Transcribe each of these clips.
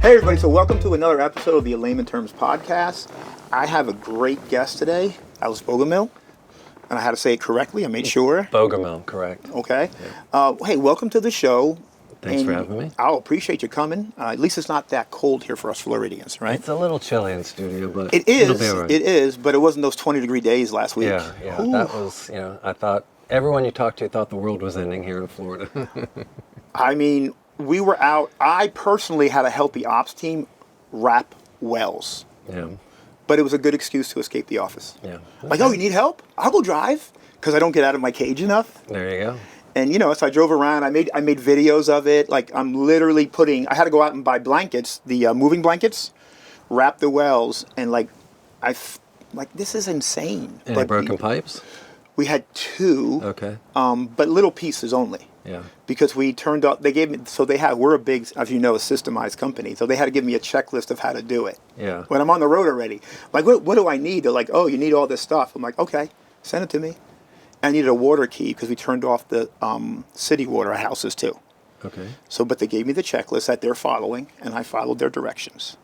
Hey everybody, so welcome to another episode of the Layman Terms podcast. I have a great guest today, Alice Bogumil, and I had to say it correctly, I made sure. Bogumil, correct. Okay. Yeah. Hey, welcome to the show. Thanks for having me. I'll appreciate you coming. At least it's not that cold here for us Floridians, right? It's a little chilly in studio, but it is. It'll be all right. It is, but it wasn't those 20-degree days last week. Yeah, Ooh. that was, I thought everyone you talked to thought the world was ending here in Florida. I mean, we were out. I personally had a healthy ops team wrap wells. Yeah. But it was a good excuse to escape the office. Yeah. Like, oh, you need help? I'll go drive because I don't get out of my cage enough. There you go. And so I drove around. I made videos of it. Like I'm literally I had to go out and buy blankets, the moving blankets, wrap the wells, and this is insane. Any broken pipes? We had two. Okay. But little pieces only. Yeah. Because we turned up, we're a big, as you know, a systemized company. So they had to give me a checklist of how to do it. Yeah. When I'm on the road already. Like, what do I need? They're like, oh, you need all this stuff. I'm like, okay, send it to me. I needed a water key because we turned off the city water at houses too. Okay. But they gave me the checklist that they're following, and I followed their directions.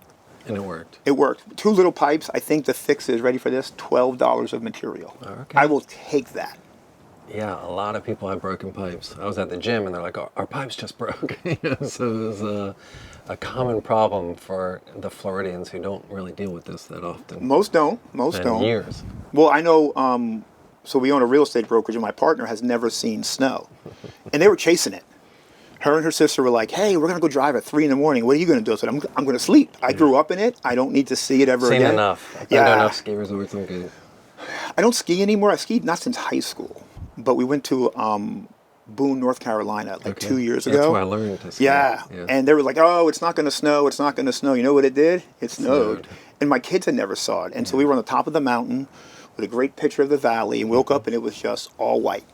And it worked. It worked. 2 little pipes. I think the fix is, ready for this, $12 of material. Okay. I will take that. Yeah, a lot of people have broken pipes. I was at the gym and they're like, our pipes just broke. So it was a common problem for the Floridians who don't really deal with this that often. Most don't. Years. Well, I know, so we own a real estate brokerage and my partner has never seen snow. And they were chasing it. Her and her sister were like, hey, we're going to go drive at 3 in the morning. What are you going to do? I said, I'm going to sleep. I grew up in it. I don't need to see it ever again. Seen enough. I've been to enough ski resorts. I'm good. I don't ski anymore. I skied not since high school. But we went to Boone, North Carolina, 2 years ago. That's where I learned to ski. Yeah. And they were like, oh, it's not going to snow. It's not going to snow. You know what it did? It snowed. And my kids had never saw it. And so we were on the top of the mountain with a great picture of the valley and woke up and it was just all white.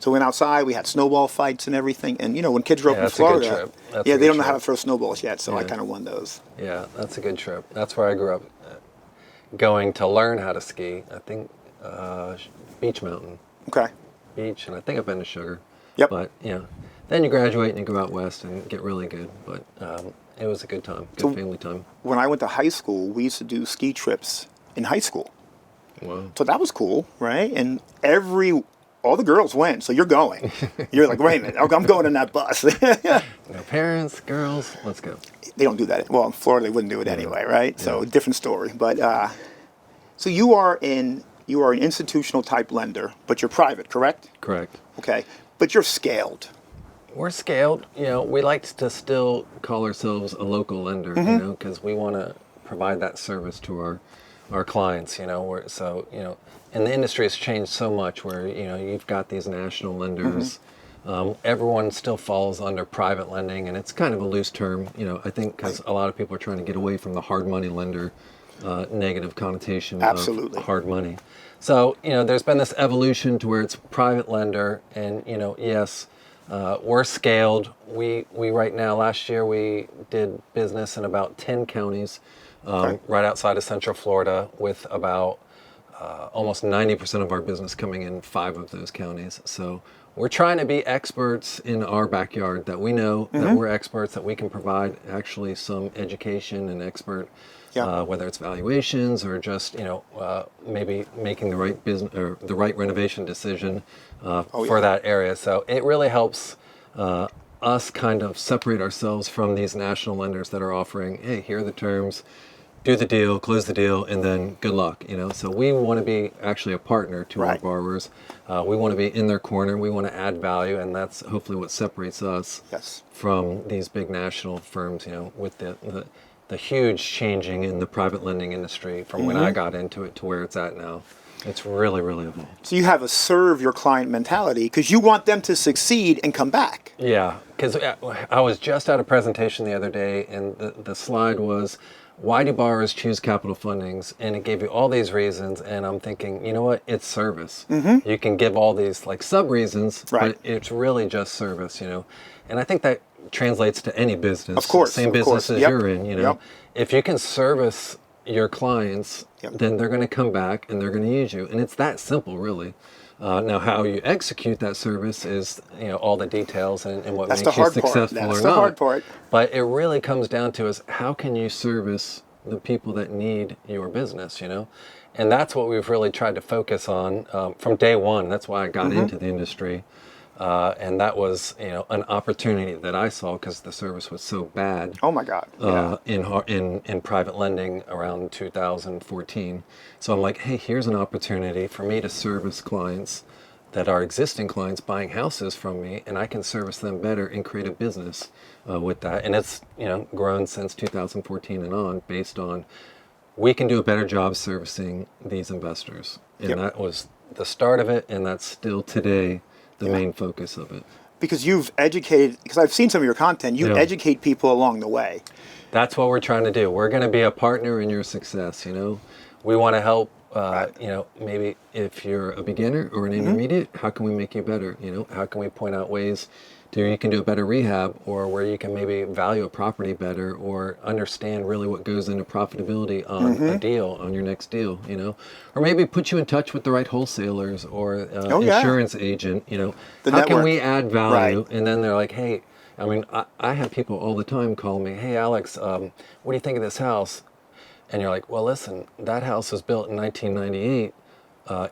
So we went outside. We had snowball fights and everything. And, when kids grow up in Florida, they don't know how to throw snowballs yet. So I kind of won those. Yeah, that's a good trip. That's where I grew up going to learn how to ski. I think Beach Mountain. Okay. Beach, and I think I've been to Sugar. Yep. But then you graduate and you go out west and get really good. But it was a good time, family time. When I went to high school, we used to do ski trips in high school. Wow. So that was cool, right? And all the girls went, so you're going. You're like, wait a minute, I'm going in that bus. No parents, girls, let's go. They don't do that. Well, in Florida, they wouldn't do it anyway, right? So different story. But so you are an institutional type lender, but you're private, correct? Correct. Okay, but you're scaled. We're scaled. We like to still call ourselves a local lender, because we want to provide that service to our clients. And the industry has changed so much where you've got these national lenders. Everyone still falls under private lending, and it's kind of a loose term. I think because a lot of people are trying to get away from the hard money lender. Negative connotation Absolutely. Of hard money. So, there's been this evolution to where it's private lender and, yes, we're scaled. We right now, last year, we did business in about 10 counties right outside of Central Florida with about almost 90% of our business coming in 5 of those counties. So we're trying to be experts in our backyard, that we know that we're experts, that we can provide actually some education and expert whether it's valuations or just maybe making the right business or the right renovation decision for that area. So it really helps us kind of separate ourselves from these national lenders that are offering, hey, here are the terms, do the deal, close the deal, and then good luck. So we want to be actually a partner to our borrowers. We want to be in their corner. We want to add value, and that's hopefully what separates us from these big national firms. With the huge changing in the private lending industry from when I got into it to where it's at now. It's really, really evolved. So you have a serve your client mentality because you want them to succeed and come back. Yeah, because I was just at a presentation the other day, and the slide was, why do borrowers choose capital fundings? And it gave you all these reasons, and I'm thinking, you know what? It's service. You can give all these sub-reasons, but it's really just service, And I think that translates to any business. Of course. Same business as you're in, If you can service your clients, then they're going to come back and they're going to use you. And it's that simple, really. Now, how you execute that service is, all the details and what That's makes the you hard part. successful That's or the not. hard part. But it really comes down to is how can you service the people that need your business, And that's what we've really tried to focus on from day one. That's why I got into the industry. And that was, an opportunity that I saw because the service was so bad. Oh my God. Yeah. In private lending around 2014. So I'm like, hey, here's an opportunity for me to service clients that are existing clients buying houses from me, and I can service them better and create a business with that. And it's grown since 2014 and on, based on we can do a better job servicing these investors, and Yep. that was the start of it, and that's still today the main focus of it. Because you've educated, because I've seen some of your content, you Yeah. educate people along the way. That's what we're trying to do. We're going to be a partner in your success. We want to help. Maybe if you're a beginner or an intermediate, how can we make you better? How can we point out ways you can do a better rehab, or where you can maybe value a property better, or understand really what goes into profitability on a deal, on your next deal, or maybe put you in touch with the right wholesalers or insurance agent, The how can network. we add value? Right. And then they're like, hey, I have people all the time call me, hey, Alex, what do you think of this house? And you're like, well, listen, that house was built in 1998.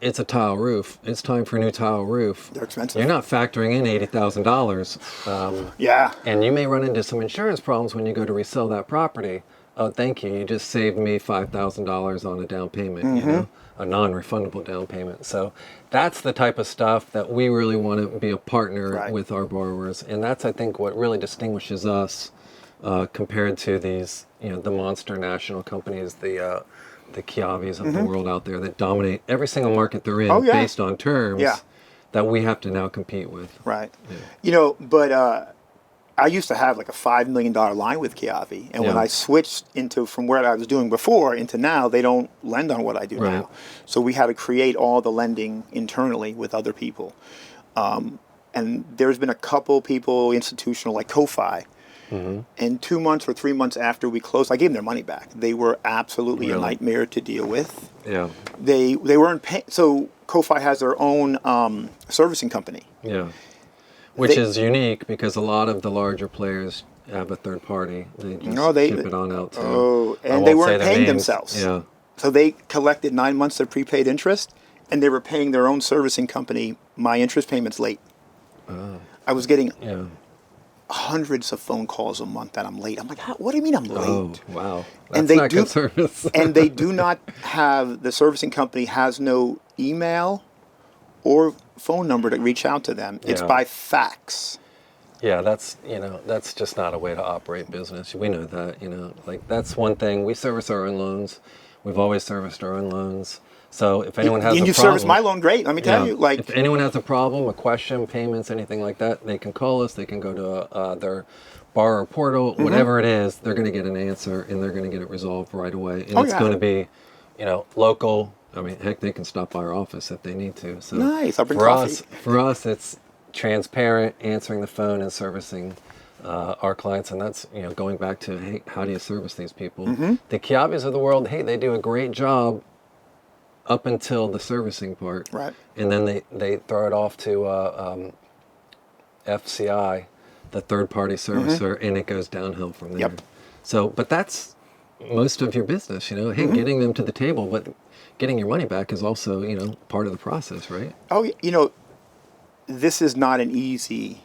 It's a tile roof. It's time for a new tile roof. They're expensive. You're not factoring in $80,000. Yeah. And you may run into some insurance problems when you go to resell that property. Oh, thank you. You just saved me $5,000 on a down payment, a non-refundable down payment. So that's the type of stuff that we really want to be a partner with our borrowers. And that's, I think, what really distinguishes us compared to these, the monster national companies, the Chiavis of the world out there that dominate every single market they're in based on terms that we have to now compete with. Right. But I used to have like a $5 million line with Chiavi. And when I switched from where I was doing before into now, they don't lend on what I do now. So we had to create all the lending internally with other people. And there's been a couple people, institutional, like Ko-Fi. And 2 months or 3 months after we closed, I gave them their money back. They were absolutely a nightmare to deal with. Yeah. They weren't paying. So Ko-Fi has their own servicing company. Yeah. Which is unique because a lot of the larger players have a third party. They just ship it on out to. Oh, and they weren't paying themselves. Yeah. So they collected 9 months of prepaid interest, and they were paying their own servicing company my interest payments late. I was getting hundreds of phone calls a month that I'm late. I'm like, what do you mean I'm late? Oh, wow. That's and they not good service. And they do not have, the servicing company has no email or phone number to reach out to them. It's by fax. Yeah, that's just not a way to operate business. We know that, like that's one thing. We service our own loans. We've always serviced our own loans. So if anyone has a problem, you service my loan great. Let me tell you, like if anyone has a problem, a question, payments, anything like that, they can call us. They can go to their borrower portal, whatever it is. They're going to get an answer, and they're going to get it resolved right away. And it's going to be, local. I mean, heck, they can stop by our office if they need to. So nice. I'll bring coffee. For us, it's transparent, answering the phone and servicing our clients, and that's going back to, hey, how do you service these people? The Chiavis of the world, hey, they do a great job up until the servicing part, right? And then they throw it off to FCI, the third-party servicer, and it goes downhill from there. Yep. So, but that's most of your business, Hey, getting them to the table, but getting your money back is also, part of the process, right? Oh, this is not an easy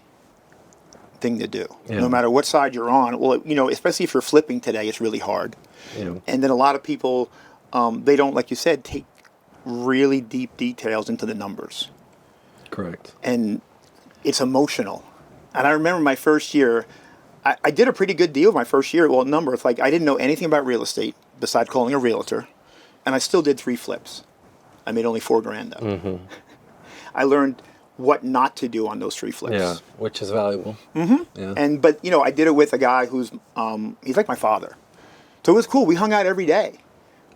thing to do. Yeah. No matter what side you're on. Well, especially if you're flipping today, it's really hard. Yeah. And then a lot of people, they don't, like you said, take really deep details into the numbers. Correct. And it's emotional. And I remember my first year, I did a pretty good deal my first year. Well, it's like I didn't know anything about real estate besides calling a realtor. And I still did 3 flips. I made only $4,000 though. I learned what not to do on those 3 flips. Yeah, which is valuable. Yeah. But I did it with a guy who's he's like my father. So it was cool. We hung out every day.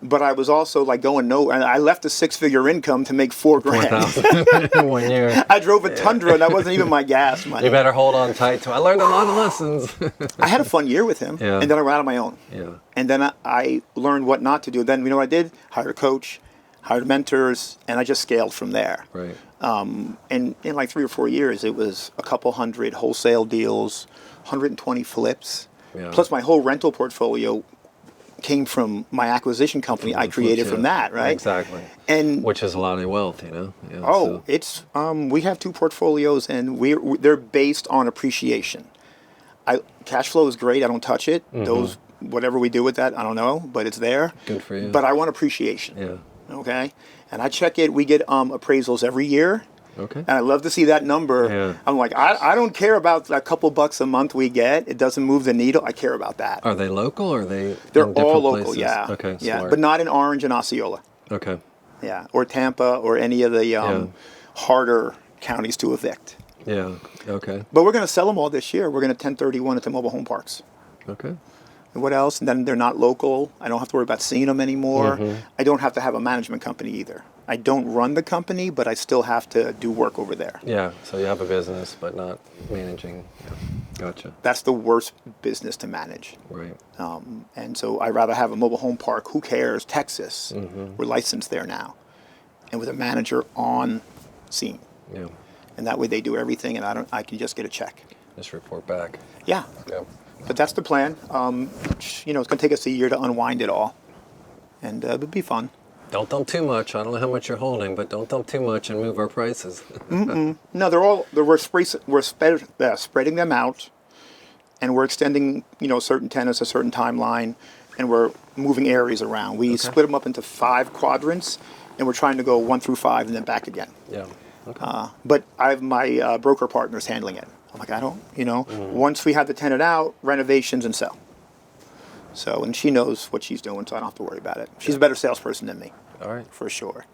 But I was also like and I left a 6-figure income to make $4,000 1 year. I drove a Tundra, and that wasn't even my gas money. You better hold on tight to. I learned a lot of lessons. I had a fun year with him, and then I went out on my own. Yeah. And then I learned what not to do. Then you know what I did? Hired a coach. hired mentors, and I just scaled from there. Right. And in like 3 or 4 years, it was a couple hundred wholesale deals, 120 flips, Yeah. plus my whole rental portfolio came from my acquisition company I created from that, right? Exactly. And which is a lot of wealth, you know. Yeah, oh, so- it's we have 2 portfolios, and they're based on appreciation. Cash flow is great. I don't touch it. Those whatever we do with that, I don't know, but it's there. Good for you. But I want appreciation. Yeah. Okay, and I check it. We get appraisals every year. Okay. And I love to see that number. Yeah. I'm like, I don't care about a couple bucks a month we get. It doesn't move the needle. I care about that. Are they local or are they They're in all different local, places? yeah. Okay, Yeah, smart. but not in Orange and Osceola. Okay. Yeah, or Tampa or any of the harder counties to evict. Yeah. Okay. But we're going to sell them all this year. We're going to 1031 at the mobile home parks. Okay. And what else? And then they're not local. I don't have to worry about seeing them anymore. I don't have to have a management company either. I don't run the company, but I still have to do work over there. Yeah. So you have a business, but not managing. Yeah. Gotcha. That's the worst business to manage. Right. And so I'd rather have a mobile home park. Who cares? Texas. We're licensed there now. And with a manager on scene. Yeah. And that way they do everything, and I can just get a check. Just report back. Yeah. Yeah. But that's the plan. It's going to take us a year to unwind it all. And it'll be fun. Don't dump too much. I don't know how much you're holding, but don't dump too much and move our prices. No, we're spreading them out, and we're extending, certain tenants a certain timeline, and we're moving areas around. We split them up into 5 quadrants, and we're trying to go 1 through 5 and then back again. Yeah. Okay. But I have my broker partners handling it. I'm like, I don't, once we have the tenant out, renovations and sell. So, and she knows what she's doing, so I don't have to worry about it. She's a better salesperson than me. All right. For sure.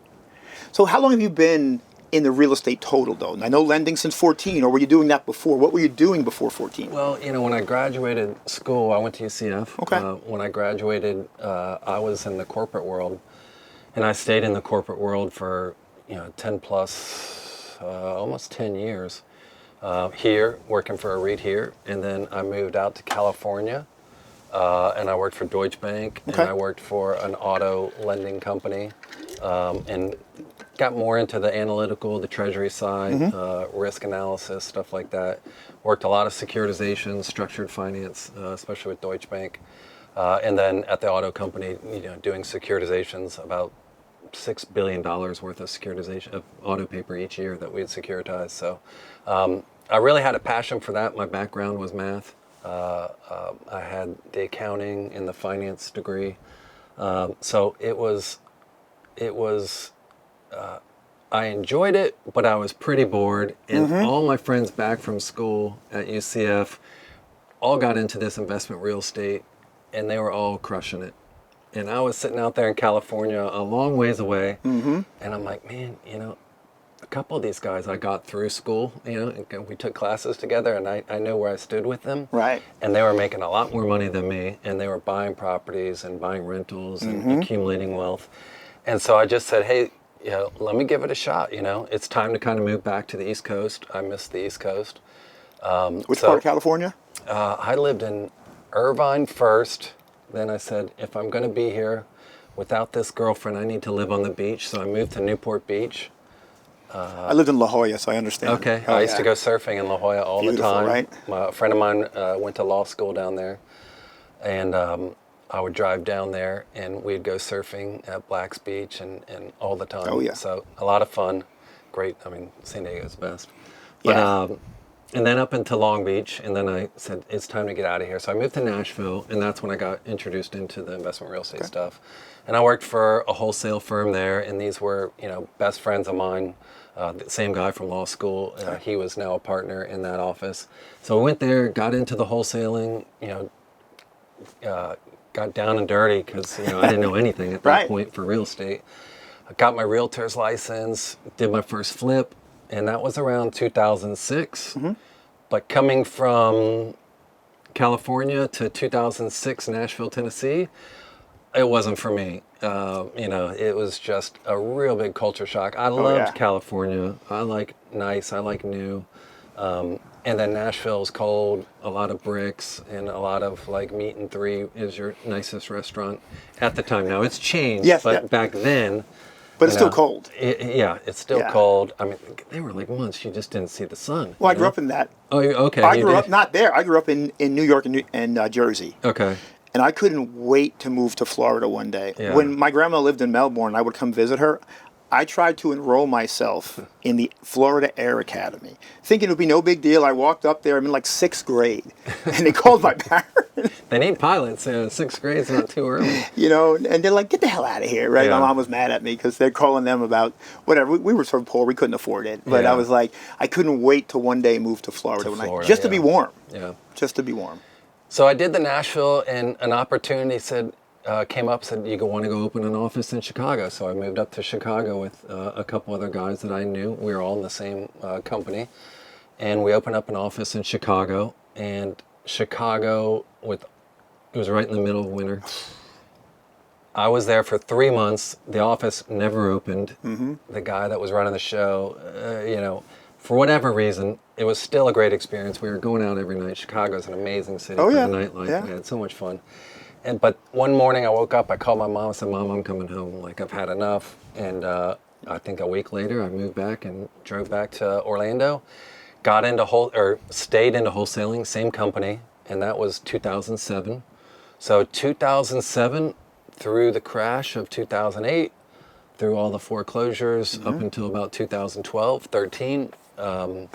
So how long have you been in the real estate total, though? And I know lending since 14, or were you doing that before? What were you doing before 14? Well, when I graduated school, I went to UCF. Okay. When I graduated, I was in the corporate world, and I stayed in the corporate world for 10 plus, almost 10 years. Here, working for a REIT here, and then I moved out to California, and I worked for Deutsche Bank, Okay. and I worked for an auto lending company, and got more into the analytical, the treasury side, risk analysis, stuff like that. Worked a lot of securitizations, structured finance, especially with Deutsche Bank, and then at the auto company, doing securitizations, about $6 billion worth of securitization of auto paper each year that we'd securitize. So I really had a passion for that. My background was math. I had the accounting and the finance degree. So it was I enjoyed it, but I was pretty bored. And all my friends back from school at UCF all got into this investment real estate, and they were all crushing it. And I was sitting out there in California, a long ways away, and I'm like, man, a couple of these guys I got through school, and we took classes together, and I know where I stood with them. Right. And they were making a lot more money than me, and they were buying properties and buying rentals and accumulating wealth. And so I just said, hey, let me give it a shot. It's time to kind of move back to the East Coast. I miss the East Coast. Which part of California? I lived in Irvine first. Then I said, if I'm going to be here without this girlfriend, I need to live on the beach. So I moved to Newport Beach. I lived in La Jolla, so I understand. Okay. Oh, I used yeah. to go surfing in La Jolla all Beautiful, the time. right? A friend of mine went to law school down there. And I would drive down there, and we'd go surfing at Black's Beach and all the time. Oh, yeah. So a lot of fun. Great. I mean, San Diego's best. But, Yeah. and then up into Long Beach, and then I said, it's time to get out of here. So I moved to Nashville, and that's when I got introduced into the investment real estate stuff. And I worked for a wholesale firm there, and these were, best friends of mine. The same guy from law school. He was now a partner in that office. So I went there, got into the wholesaling, got down and dirty because I didn't know anything at that Right. point for real estate. I got my realtor's license, did my first flip, and that was around 2006. But coming from California to 2006 Nashville, Tennessee, it wasn't for me. It was just a real big culture shock. I loved yeah. California. I like nice. I like new. And then Nashville's cold, a lot of bricks, and a lot of like Meat and Three is your nicest restaurant at the time. Now it's changed, Yes, but yeah. back then, But it's still cold. Yeah, it's still Yeah. cold. I mean, they were like months you just didn't see the sun. Well, I you grew know? up in that. Oh, okay. I you grew did? up not there. I grew up in New York and Jersey. Okay. And I couldn't wait to move to Florida one day. Yeah. When my grandma lived in Melbourne, I would come visit her. I tried to enroll myself in the Florida Air Academy, thinking it would be no big deal. I walked up there, I'm in like 6th grade, and they called my parents, They need pilots. 6th grade's not too early. and they're like, get the hell out of here, right? Yeah. My mom was mad at me because they're calling them about whatever. We were so poor, we couldn't afford it. But Yeah. I was like, I couldn't wait to one day move to Florida, just to be warm. Yeah. Just to be warm. So I did the Nashville, and an opportunity came up, said, you want to go open an office in Chicago. So I moved up to Chicago with a couple other guys that I knew. We were all in the same company. And we opened up an office in Chicago. And Chicago, it was right in the middle of winter. I was there for 3 months. The office never opened. Mm-hmm. The guy that was running the show, for whatever reason, it was still a great experience. We were going out every night. Chicago's an amazing city for the nightlife. Yeah. We had so much fun. But one morning I woke up, I called my mom, I said, Mom, I'm coming home. Like, I've had enough. And I think a week later, I moved back and drove back to Orlando, stayed into wholesaling, same company, and that was 2007. So 2007, through the crash of 2008, through all the foreclosures up until about 2012, 13, I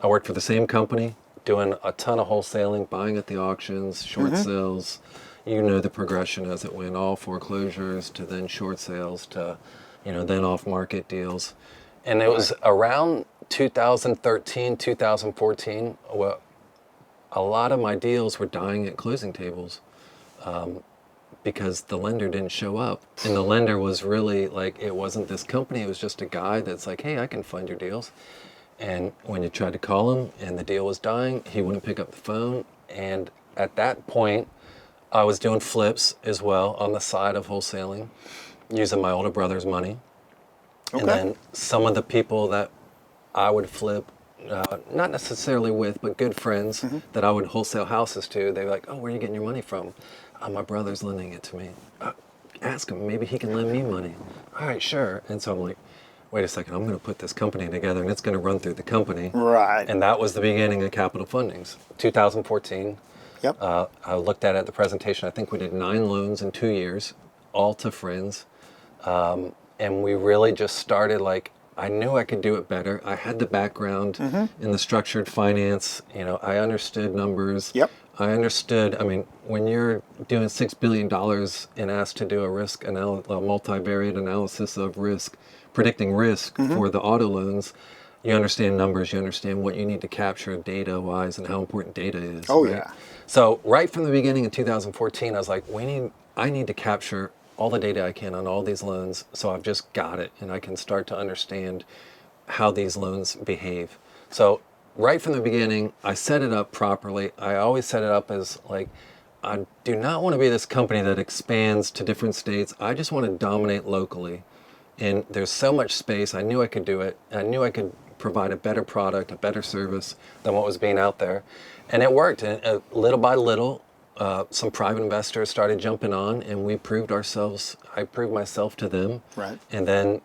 worked for the same company, doing a ton of wholesaling, buying at the auctions, short sales. You know the progression as it went, all foreclosures to then short sales to, then off-market deals. And it was around 2013, 2014, a lot of my deals were dying at closing tables because the lender didn't show up. And the lender was really like, it wasn't this company, it was just a guy that's like, hey, I can fund your deals. And when you tried to call him and the deal was dying, he wouldn't pick up the phone. And at that point, I was doing flips as well on the side of wholesaling, using my older brother's money. Okay. And then some of the people that I would flip, not necessarily with, but good friends that I would wholesale houses to, they were like, oh, where are you getting your money from? My brother's lending it to me. Ask him, maybe he can lend me money. All right, sure. And so I'm like, wait a second, I'm going to put this company together and it's going to run through the company. Right. And that was the beginning of Capital Fundings, 2014. Yep. I looked at the presentation. I think we did 9 loans in 2 years, all to friends. And we really just started I knew I could do it better. I had the background in the structured finance. I understood numbers. Yep. I understood, when you're doing $6 billion and asked to do a multivariate analysis of risk, predicting risk for the auto loans, you understand numbers, you understand what you need to capture data-wise and how important data is. Oh, right? yeah. So right from the beginning in 2014, I was like, I need to capture all the data I can on all these loans, so I've just got it, and I can start to understand how these loans behave. So right from the beginning, I set it up properly. I always set it up as I do not want to be this company that expands to different states. I just want to dominate locally. And there's so much space. I knew I could do it. I knew I could provide a better product, a better service than what was being out there. And it worked. And little by little, some private investors started jumping on, and we proved ourselves. I proved myself to them. Right. And then,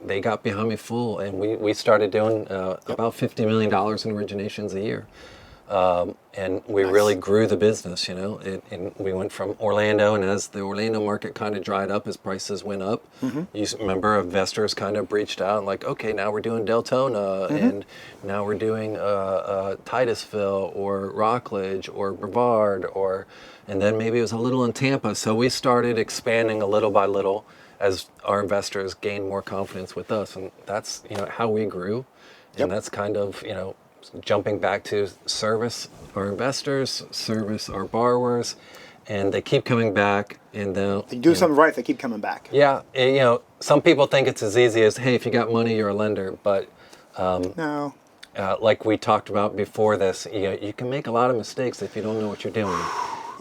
they got behind me full, and we started doing about $50 million in originations a year. And we really grew the business, and we went from Orlando, and as the Orlando market kind of dried up, as prices went up, you remember investors kind of breached out and okay, now we're doing Deltona, and now we're doing Titusville or Rockledge or Brevard, and then maybe it was a little in Tampa. So we started expanding a little by little as our investors gained more confidence with us, and that's how we grew, and that's kind of jumping back to service our investors, service our borrowers, and they keep coming back. And they'll They do something right, they keep coming back. Yeah, and, some people think it's as easy as, hey, if you got money, you're a lender, but No. like we talked about before this, you can make a lot of mistakes if you don't know what you're doing.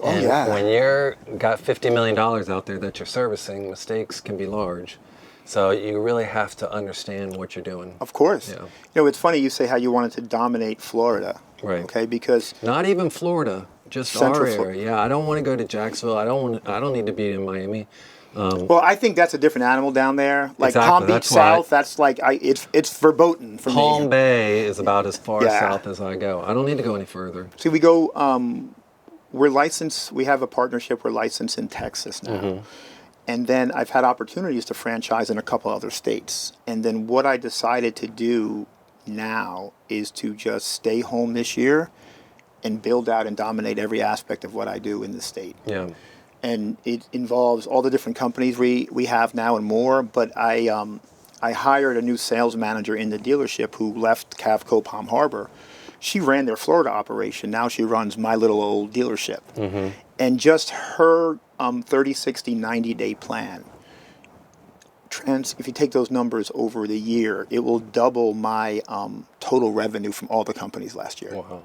And when you're got $50 million out there that you're servicing, mistakes can be large. So you really have to understand what you're doing. Of course. Yeah. It's funny you say how you wanted to dominate Florida. Right. Okay, because not even Florida, just Central our area. Yeah, I don't want to go to Jacksonville. I don't need to be in Miami. Well, I think that's a different animal down there. Like Exactly, Palm Beach that's why- South, that's like it's verboten for Palm me. Bay is about as far Yeah. south as I go. I don't need to go any further. See, we go. We're licensed. We have a partnership. We're licensed in Texas now, and then I've had opportunities to franchise in a couple other states. And then what I decided to do now is to just stay home this year and build out and dominate every aspect of what I do in the state. Yeah. And it involves all the different companies we have now and more. But I hired a new sales manager in the dealership who left Cavco Palm Harbor. She ran their Florida operation. Now she runs my little old dealership. And just her 30, 60, 90-day plan, if you take those numbers over the year, it will double my total revenue from all the companies last year. Wow.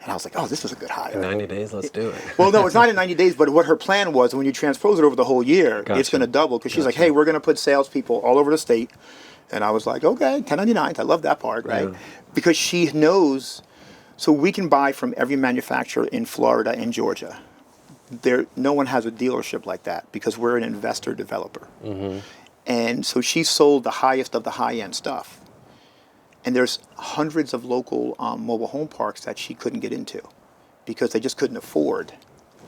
And I was like, oh, this was a good hire. In 90 days, let's do it. Well, no, it's not in 90 days, but what her plan was, when you transpose it over the whole year, it's Gotcha. going to double. Because she's like, hey, we're going to put salespeople all over the state. And I was like, okay, 1099. I love that part, right? Yeah. Because she knows, so we can buy from every manufacturer in Florida and Georgia. No one has a dealership like that because we're an investor developer. And so she sold the highest of the high-end stuff. And there's hundreds of local mobile home parks that she couldn't get into because they just couldn't afford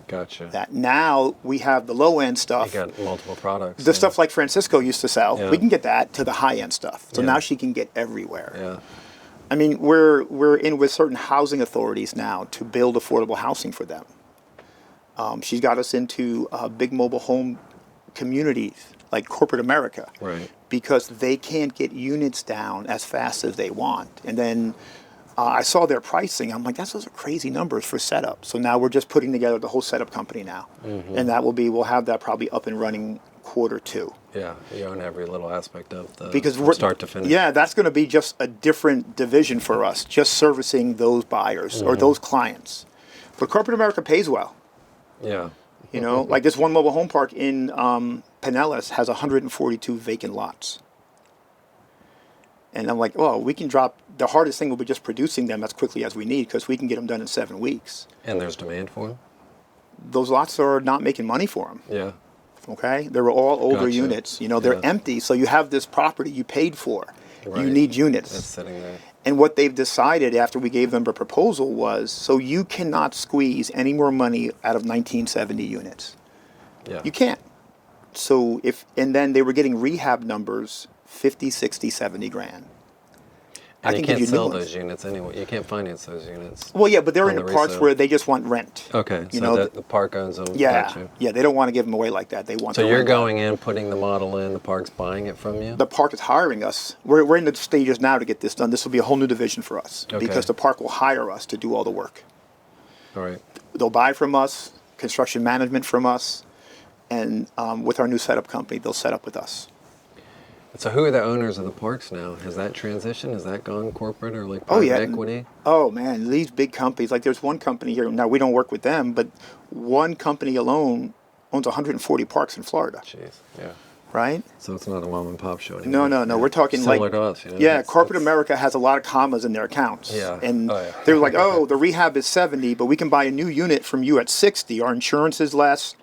Gotcha. that. Now we have the low-end You stuff. got multiple products. The stuff like Francisco used to sell, Yeah. we can get that to the high-end stuff. So Yeah. now she can get everywhere. Yeah. I mean, we're in with certain housing authorities now to build affordable housing for them. She's got us into big mobile home communities like corporate America. Right. Because they can't get units down as fast as they want. And then I saw their pricing. I'm like, those are crazy numbers for setup. So now we're just putting together the whole setup company now. And we'll have that probably up and running Q2. Yeah. You own every little aspect of the Because from we're start to finish. Yeah, that's going to be just a different division for us, just servicing those buyers or those clients. But corporate America pays well. Yeah. You know, like this one mobile home park in Pinellas has 142 vacant lots. And I'm like, oh, we can drop, the hardest thing will be just producing them as quickly as we need because we can get them done in 7 weeks. And there's demand for them? Those lots are not making money for them, Yeah. okay? They're all older Gotcha. units. You know, they're Yeah. empty, so you have this property you paid for. Right. You need units. That's sitting there. And what they've decided after we gave them a proposal was, so you cannot squeeze any more money out of 1970 units. Yeah. You can't. So and then they were getting rehab numbers, 50, 60, 70 grand. And you give can't new sell ones. those units anyway. You can't finance those units. Well, yeah, but they're in on the the parts resale. where they just want rent. Okay. You So know, the park owns them. Yeah, Gotcha. yeah, they don't want to give them away like that. They want. So to you're rent them. going in, putting the model in, the park's buying it from you? The park is hiring us. We're in the stages now to get this done. This will be a whole new division for us Okay. because the park will hire us to do all the work. All right. They'll buy from us, construction management from us, and with our new setup company, they'll set up with us. So who are the owners of the parks now? Has that transitioned? Has that gone corporate or like private equity? Oh man, these big companies, like there's one company here, now we don't work with them, but one company alone owns 140 parks in Florida, Jeez. Yeah. right? So it's not a mom and pop show anymore. No, we're talking Similar like, to us, you know? yeah, corporate America has a lot of commas in their accounts. Yeah. And Oh, yeah. they're like, oh, the rehab is 70, but we can buy a new unit from you at 60. Our insurance is less.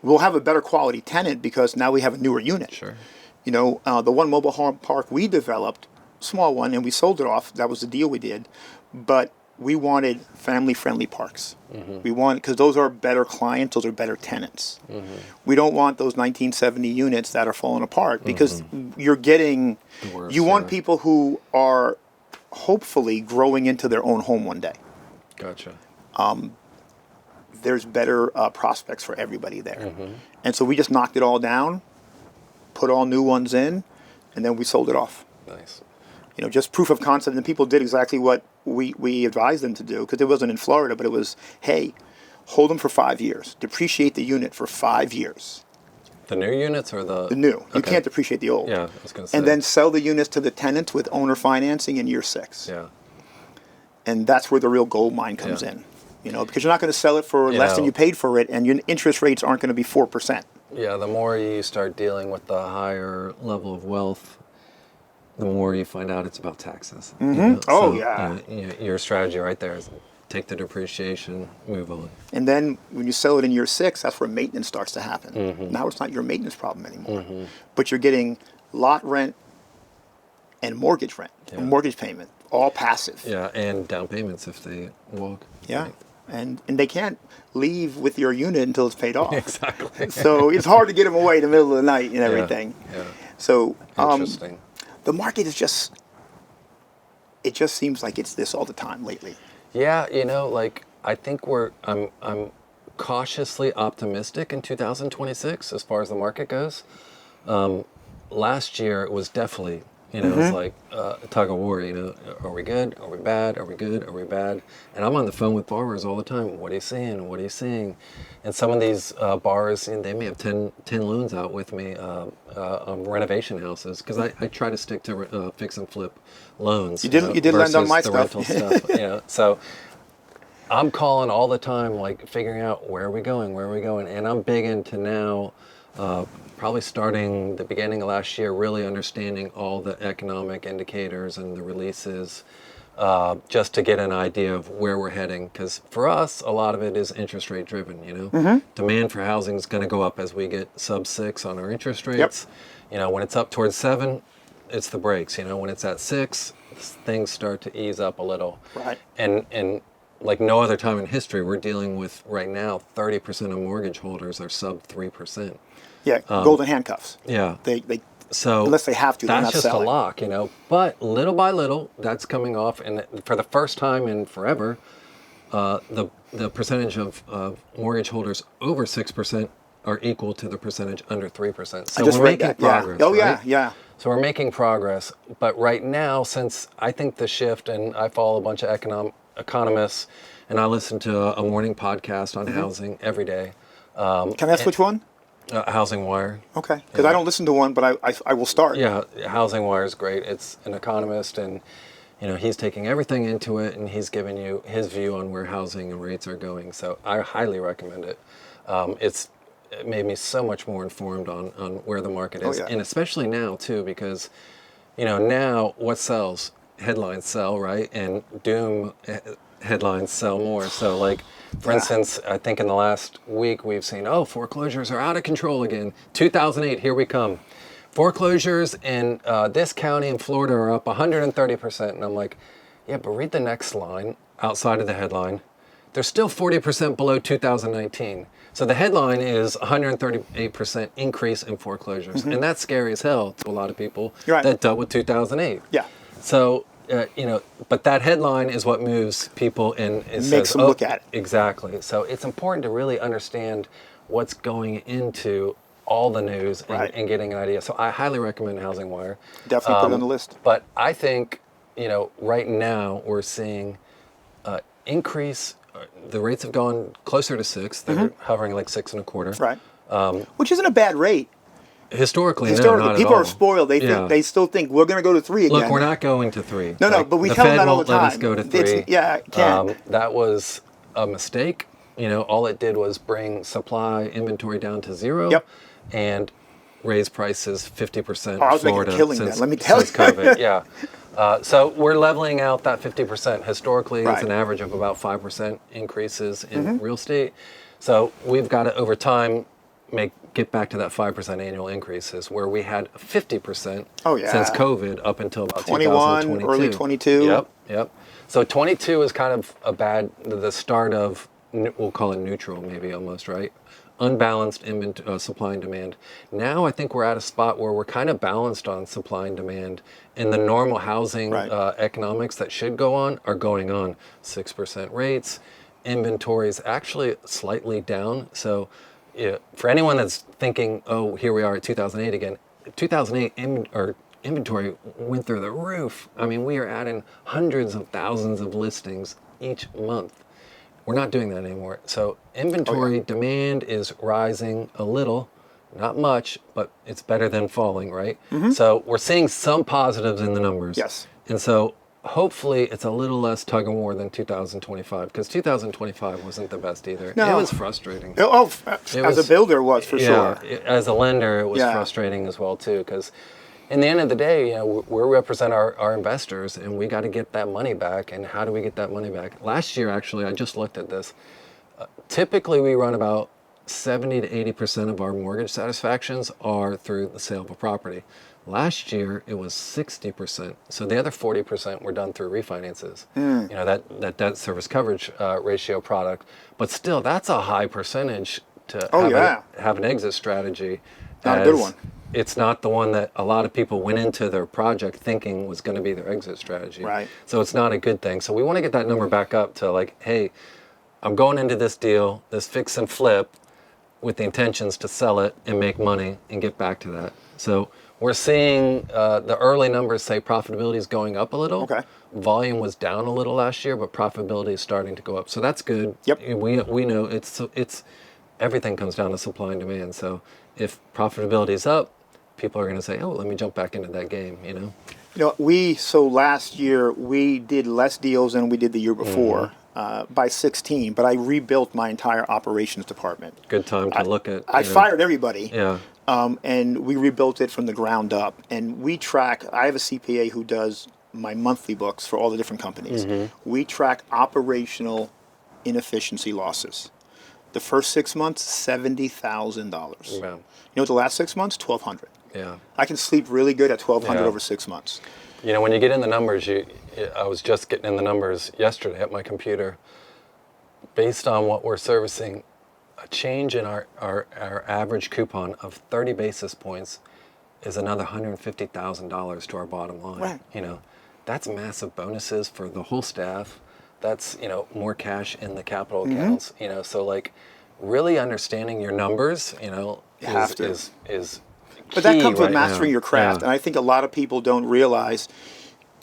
We'll have a better quality tenant because now we have a newer unit. Sure. You know, the one mobile home park we developed, small one, and we sold it off. That was the deal we did. But we wanted family-friendly parks. We want, because those are better clients, those are better tenants. We don't want those 1970 units that are falling apart because you're getting, worst, you want yeah. people who are hopefully growing into their own home one day. Gotcha. There's better prospects for everybody there. And so we just knocked it all down, put all new ones in, and then we sold it off. Nice. You know, just proof of concept, and people did exactly what we advised them to do, because it wasn't in Florida, but it was, hey, hold them for 5 years, depreciate the unit for 5 years. The new units or The new. You Okay. can't depreciate the old. Yeah, I was going to say. And then sell the units to the tenants with owner financing in year 6. Yeah. And that's where the real gold mine comes Yeah. in. You know, because you're not going to sell it for less than know- you paid for it, and your interest rates aren't going to be 4%. Yeah, the more you start dealing with the higher level of wealth, the more you find out it's about taxes. You know? Oh, So, yeah. Your strategy right there is take the depreciation, move on. And then when you sell it in year 6, that's where maintenance starts to happen. Now it's not your maintenance problem anymore, but you're getting lot rent and mortgage rent, or mortgage payment, all passive. Yeah, and down payments if they walk. Yeah. And they can't leave with your unit until it's paid off. Exactly. So it's hard to get them away in the middle of the night and everything. Yeah. So Interesting. the market is just, it just seems like it's this all the time lately. Yeah, like I think I'm cautiously optimistic in 2026 as far as the market goes. Last year it was definitely, it was like a tug of war, are we good? Are we bad? Are we good? Are we bad? And I'm on the phone with borrowers all the time. What are you seeing? What are you seeing? And some of these borrowers, they may have 10 loans out with me on renovation houses, because I try to stick to fix and flip loans. You did lend on my the stuff. rental stuff. So I'm calling all the time, like figuring out where are we going, and I'm big into now. Probably starting the beginning of last year, really understanding all the economic indicators and the releases, just to get an idea of where we're heading. Because for us, a lot of it is interest rate driven. Demand for housing is going to go up as we get sub 6 on our interest rates. When it's up towards 7, it's the brakes. When it's at 6, things start to ease up a little. Right. And like no other time in history, we're dealing with right now 30% of mortgage holders are sub 3%. Yeah, golden handcuffs. Yeah. So unless they have to, they're not that's just selling. a lock, But little by little, that's coming off, and for the first time in forever, the percentage of mortgage holders over 6% are equal to the percentage under 3%. So we're making progress. Oh right? yeah. So we're making progress, but right now, since I think the shift, and I follow a bunch of economists, and I listen to a morning podcast on housing every day. Can I ask which one? Housing Wire. Okay, because I don't listen to one, but I will start. Yeah, Housing Wire is great. It's an economist, and he's taking everything into it, and he's giving you his view on where housing and rates are going. So I highly recommend it. It made me so much more informed on where the market is, and especially now too, because now what sells? Headlines sell, right? And doom headlines sell more. So like, for instance, I think in the last week we've seen, foreclosures are out of control again. 2008, here we come. Foreclosures in this county in Florida are up 130%. And I'm like, yeah, but read the next line outside of the headline. They're still 40% below 2019. So the headline is 138% increase in foreclosures. And that's scary as hell to a lot of people that dealt with 2008. Yeah. So, but that headline is what moves people and it makes them look at it. Exactly. So it's important to really understand what's going into all the news and getting an idea. So I highly recommend Housing Wire. Definitely put it on the list. But I think, right now we're seeing increase. The rates have gone closer to 6. They're hovering like 6.25. Right. Which isn't a bad rate. Historically, no, not people at all. are spoiled. They think, they still think we're going to go to 3 again. Look, we're not going to 3. No, but we tell them that all the time. Let us go to 3. It can't. That was a mistake. All it did was bring supply inventory down to 0 and raise prices 50% I was Florida making a killing since, then. Let me tell you. since COVID. So we're leveling out that 50%. Historically, it's an average of about 5% increases in real estate. So we've got to, over time, get back to that 5% annual increases, where we had 50% since COVID up until about 2022. Early 22. Yep. So 22 is kind of the start of, we'll call it neutral maybe almost, right? Unbalanced supply and demand. Now I think we're at a spot where we're kind of balanced on supply and demand, and the normal housing economics that should go on are going on. 6% rates, inventory is actually slightly down. So for anyone that's thinking, here we are at 2008 again, 2008 inventory went through the roof. I mean, we are adding hundreds of thousands of listings each month. We're not doing that anymore. So inventory demand is rising a little, not much, but it's better than falling, right? So we're seeing some positives in the numbers. Yes. And so hopefully it's a little less tug of war than 2025, because 2025 wasn't the best either. No. It was frustrating. As a builder, it was for sure. As a lender, it was frustrating as well too, because in the end of the day, you know, we represent our investors, and we got to get that money back. And how do we get that money back? Last year, actually, I just looked at this. Typically, we run about 70 to 80% of our mortgage satisfactions are through the sale of a property. Last year, it was 60%. So the other 40% were done through refinances. You know, that debt service coverage ratio product. But still, that's a high percentage to have an exit strategy. Not a good one. It's not the one that a lot of people went into their project thinking was going to be their exit strategy. Right. So it's not a good thing. So we want to get that number back up to like, hey, I'm going into this deal, this fix and flip, with the intentions to sell it and make money and get back to that. So we're seeing the early numbers say profitability is going up a little. Okay. Volume was down a little last year, but profitability is starting to go up. So that's good. Yep. We know it's everything comes down to supply and demand. So if profitability is up, people are going to say, oh, let me jump back into that game, you know? You know, so last year we did less deals than we did the year before. By 16, but I rebuilt my entire operations department. Good time to look at. I fired everybody. Yeah. And we rebuilt it from the ground up. And we track, I have a CPA who does my monthly books for all the different companies. We track operational inefficiency losses. The first 6 months, $70,000. Wow. You know what the last 6 months? $1,200. Yeah. I can sleep really good at $1,200 over 6 months. You know, when you get in the numbers, I was just getting in the numbers yesterday at my computer. Based on what we're servicing, a change in our average coupon of 30 basis points is another $150,000 to our bottom line. Right. You know, that's massive bonuses for the whole staff. That's, you know, more cash in the capital accounts. You know, so like really understanding your numbers, you know, is But that comes with right mastering now. your craft. Yeah. And I think a lot of people don't realize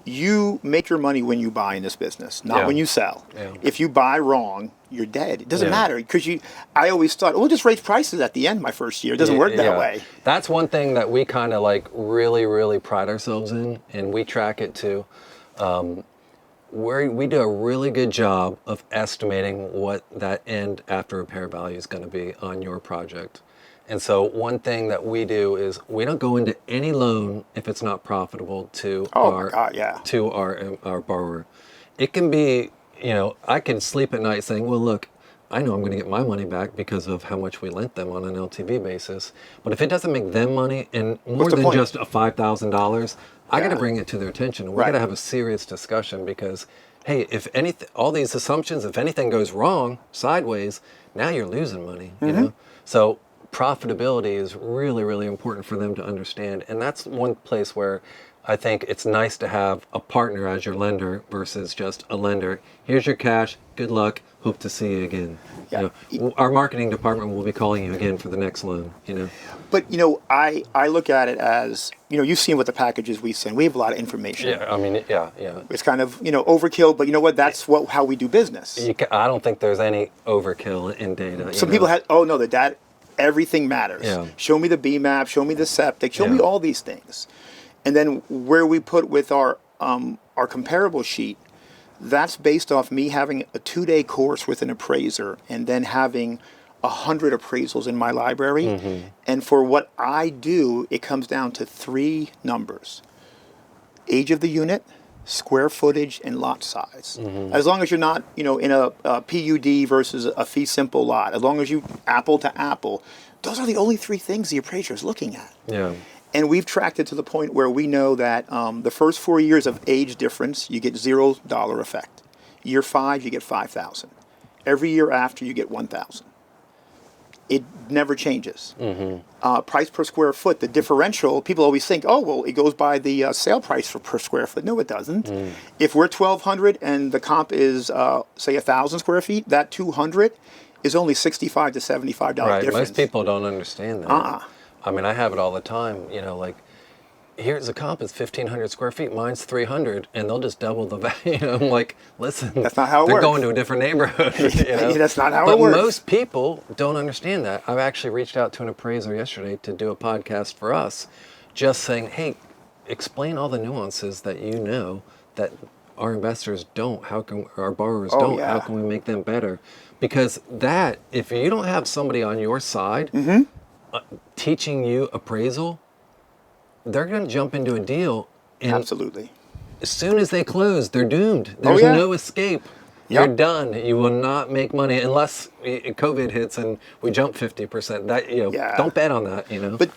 you make your money when you buy in this business, not when you sell. Yeah. If you buy wrong, you're dead. It doesn't matter because I always thought, we'll just raise prices at the end my first year. It doesn't work that way. That's one thing that we kind of like really, really pride ourselves in, and we track it too. We do a really good job of estimating what that end after repair value is going to be on your project. And so one thing that we do is we don't go into any loan if it's not profitable to our borrower. It can be, you know, I can sleep at night saying, well, look, I know I'm going to get my money back because of how much we lent them on an LTV basis. But if it doesn't make them money, and more than just a $5,000, I got to bring it to their attention. We got to have a serious discussion because, hey, if anything, all these assumptions, if anything goes wrong, sideways, now you're losing money. You know, so profitability is really, really important for them to understand. And that's one place where I think it's nice to have a partner as your lender versus just a lender. Here's your cash. Good luck. Hope to see you again. Yeah. You know, our marketing department will be calling you again for the next loan, you know. But, you know, I look at it as, you know, you've seen what the packages we send. We have a lot of information. Yeah, I mean, yeah. It's kind of, you know, overkill, but you know what? That's how we do business. I don't think there's any overkill in data. Some people have, oh, no, the data, everything matters. Yeah. Show me the B map, show me the septic, show me all these things. And then where we put with our comparable sheet, that's based off me having a 2-day course with an appraiser and then having 100 appraisals in my library. And for what I do, it comes down to 3 numbers: age of the unit, square footage, and lot size. As long as you're not, you know, in a PUD versus a fee simple lot, as long as you apple to apple, those are the only 3 things the appraiser is looking at. Yeah. And we've tracked it to the point where we know that the first 4 years of age difference, you get $0 effect. Year 5, you get $5,000. Every year after, you get $1,000. It never changes. Price per square foot, the differential, people always think, oh, well, it goes by the sale price per square foot. No, it doesn't. If we're 1,200 and the comp is, say, 1,000 square feet, that 200 is only $65 to $75 difference. Most people don't understand that. I mean, I have it all the time, you know, like, here's a comp, it's 1,500 square feet, mine's 300, and they'll just double the value. I'm like, listen, that's not how it they're works. Going to a different neighborhood. You know? That's not how it works. But most people don't understand that. I've actually reached out to an appraiser yesterday to do a podcast for us, just saying, hey, explain all the nuances that you know that our investors don't, how can our borrowers don't, how can we make them better? Because that, if you don't have somebody on your side, teaching you appraisal, they're going to jump into a deal, and Absolutely. as soon as they close, they're doomed. There's yeah. no escape. Yep. You're done. You will not make money unless COVID hits and we jump 50%. That Yeah. don't bet on that. But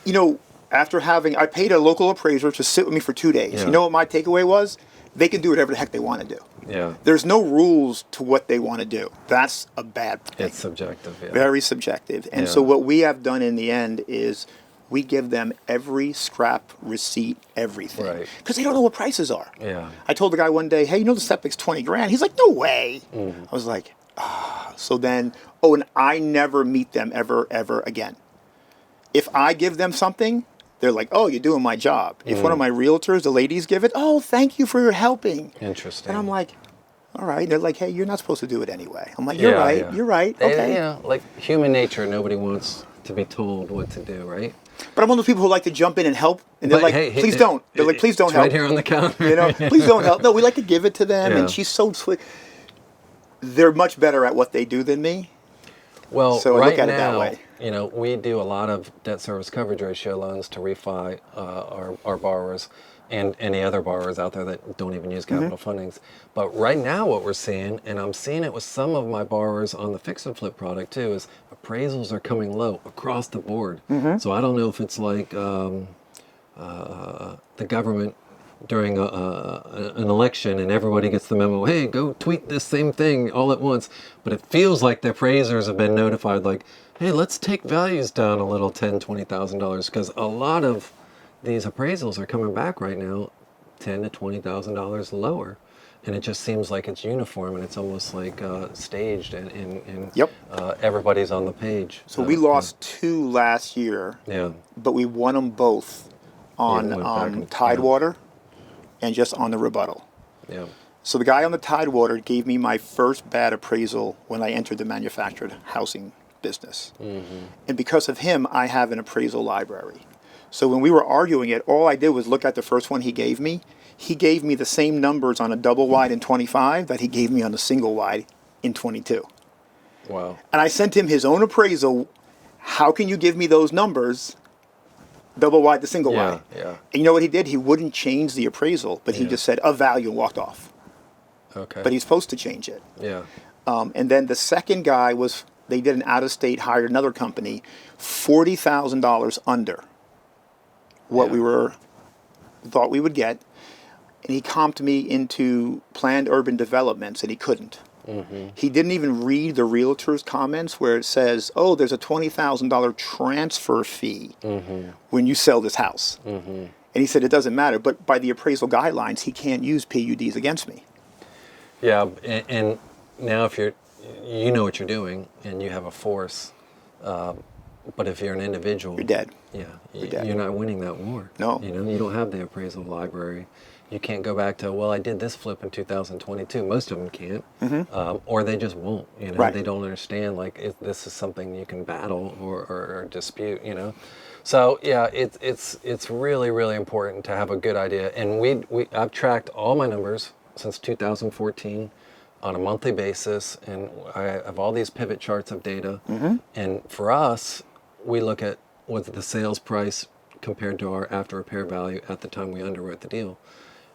after I paid a local appraiser to sit with me for 2 days. Yeah. You know what my takeaway was? They can do whatever the heck they want to do. Yeah. There's no rules to what they want to do. That's a bad thing. It's subjective. Yeah. Very subjective. And Yeah. so what we have done in the end is we give them every scrap, receipt, everything. Right. Because they don't know what prices are. Yeah. I told the guy one day, hey, the septic's 20 grand. He's like, no way. Mm-hmm. I was like, So then, and I never meet them ever again. If I give them something, they're like, oh, you're doing my job. If one of my realtors, the ladies give it, oh, thank you for your helping. Interesting. And I'm like, all right. They're like, hey, you're not supposed to do it anyway. I'm like, you're right. Yeah. You're right. Okay. Like human nature, nobody wants to be told what to do, right? But I'm one of those people who like to jump in and help. And they're But like, hey, please don't. They're like, please don't it's help. right here on the counter. Please don't help. No, we like to give it to them. Yeah. And she's so sweet. They're much better at what they do than me. Well, So I right look at it now, that way. We do a lot of debt service coverage ratio loans to refi our borrowers and any other borrowers out there that don't even use capital fundings. But right now what we're seeing, and I'm seeing it with some of my borrowers on the fix and flip product too, is appraisals are coming low across the board. So I don't know if it's like the government during an election and everybody gets the memo, hey, go tweet this same thing all at once. But it feels like the appraisers have been notified, like, hey, let's take values down a little, $10,000, $20,000, because a lot of these appraisals are coming back right now $10,000 to $20,000 lower. And it just seems like it's uniform and it's almost like staged and Yep. Everybody's on the page. So we lost 2 last year, Yeah. but we won them both on went back and- Tidewater and just on the rebuttal. Yeah. So the guy on the Tidewater gave me my first bad appraisal when I entered the manufactured housing business. And because of him, I have an appraisal library. So when we were arguing it, all I did was look at the first one he gave me. He gave me the same numbers on a double wide in 25 that he gave me on a single wide in 22. Wow. And I sent him his own appraisal. How can you give me those numbers, double wide to single wide? Yeah. And you know what he did? He wouldn't change the appraisal, but he just said a value and walked off. Okay. But he's supposed to change it. Yeah. And then the second guy they did an out-of-state, hired another company, $40,000 under what we thought we would get. And he comped me into planned urban developments, and he couldn't. He didn't even read the realtor's comments where it says, oh, there's a $20,000 transfer fee when you sell this house. And he said, it doesn't matter. But by the appraisal guidelines, he can't use PUDs against me. Yeah, and now if you know what you're doing and you have a force, but if you're an individual, You're dead. Yeah, dead. you're not winning that war. No. You don't have the appraisal library. You can't go back to, well, I did this flip in 2022. Most of them can't, or they just won't. Right. They don't understand this is something you can battle or dispute. So yeah, it's really, really important to have a good idea. And I've tracked all my numbers since 2014 on a monthly basis, and I have all these pivot charts of data. And for us, we look at what's the sales price compared to our after repair value at the time we underwrote the deal.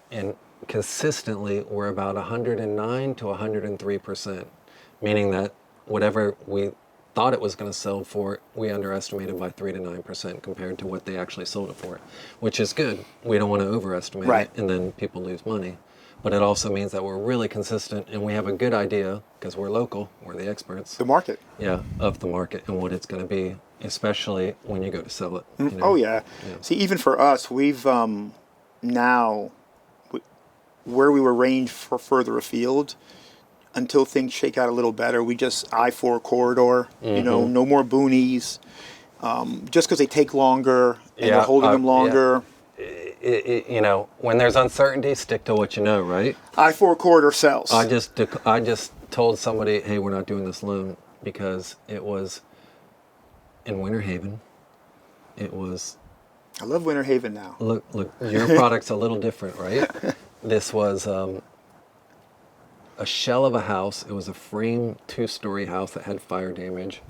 And consistently, we're about 109 to 103%, meaning that whatever we thought it was going to sell for, we underestimated by 3 to 9% compared to what they actually sold it for, which is good. We don't want to overestimate it, and then people lose money. But it also means that we're really consistent and we have a good idea, because we're local, we're the experts. The market. Yeah, of the market and what it's going to be, especially when you go to sell it. Oh, yeah. See, even for us, we've now, where we were ranged for further afield, until things shake out a little better, we just I-4 corridor, no more boonies, just because they take longer and they're holding them longer. When there's uncertainty, stick to what you know, right? I-4 corridor sells. I just told somebody, hey, we're not doing this loan because it was in Winter Haven. It was. I love Winter Haven now. Look, your product's a little different, right? This was a shell of a house. It was a frame 2-story house that had fire damage,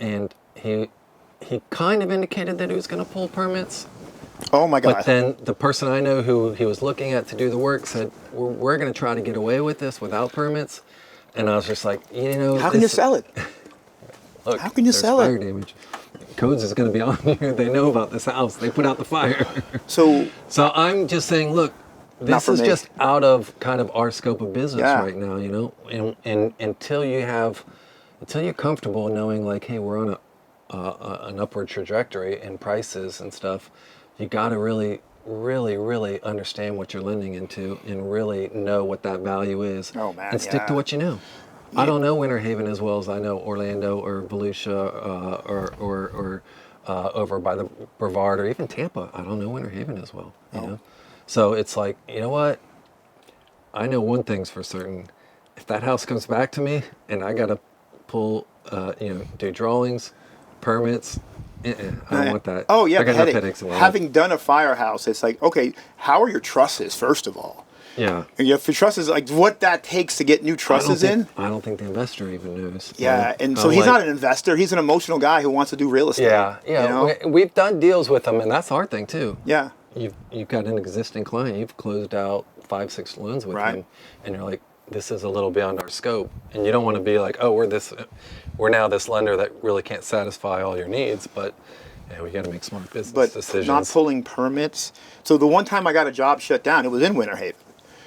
and he kind of indicated that he was going to pull permits. Oh my God. But then the person I know who he was looking at to do the work said, we're going to try to get away with this without permits. And I was just like, How can you sell it? Look, How can you there's sell fire it? damage. Codes is going to be on here. They know about this house. They put out the fire. So So I'm just saying, look, Not this for is me. just out of kind of our scope of business Yeah. right now, and until you're comfortable knowing like, hey, we're on an upward trajectory in prices and stuff, you got to really, really, really understand what you're lending into and really know what that value is. Oh, man, and stick to yeah. what you know. I don't know Winter Haven as well as I know Orlando or Volusia or over by the Brevard or even Tampa. I don't know Winter Haven as well, you know. So it's like, you know what? I know one thing's for certain. If that house comes back to me and I got to pull, do drawings, permits, I don't want that. Oh yeah, I got headache. enough headaches in my life. Having done a firehouse, it's like, okay, how are your trusses first of all? Yeah. And if your trusses, like what that takes to get new trusses in. I don't think the investor even knows. Yeah, and so he's not an investor. He's an emotional guy who wants to do real estate. Yeah. You know? We've done deals with them, and that's our thing too. Yeah. You've got an existing client. You've closed out 5-6 loans with Right. him, and you're like, this is a little beyond our scope, and you don't want to be like, oh, we're now this lender that really can't satisfy all your needs, but yeah, we got to make smart business But decisions. not pulling permits. So the one time I got a job shut down, it was in Winter Haven.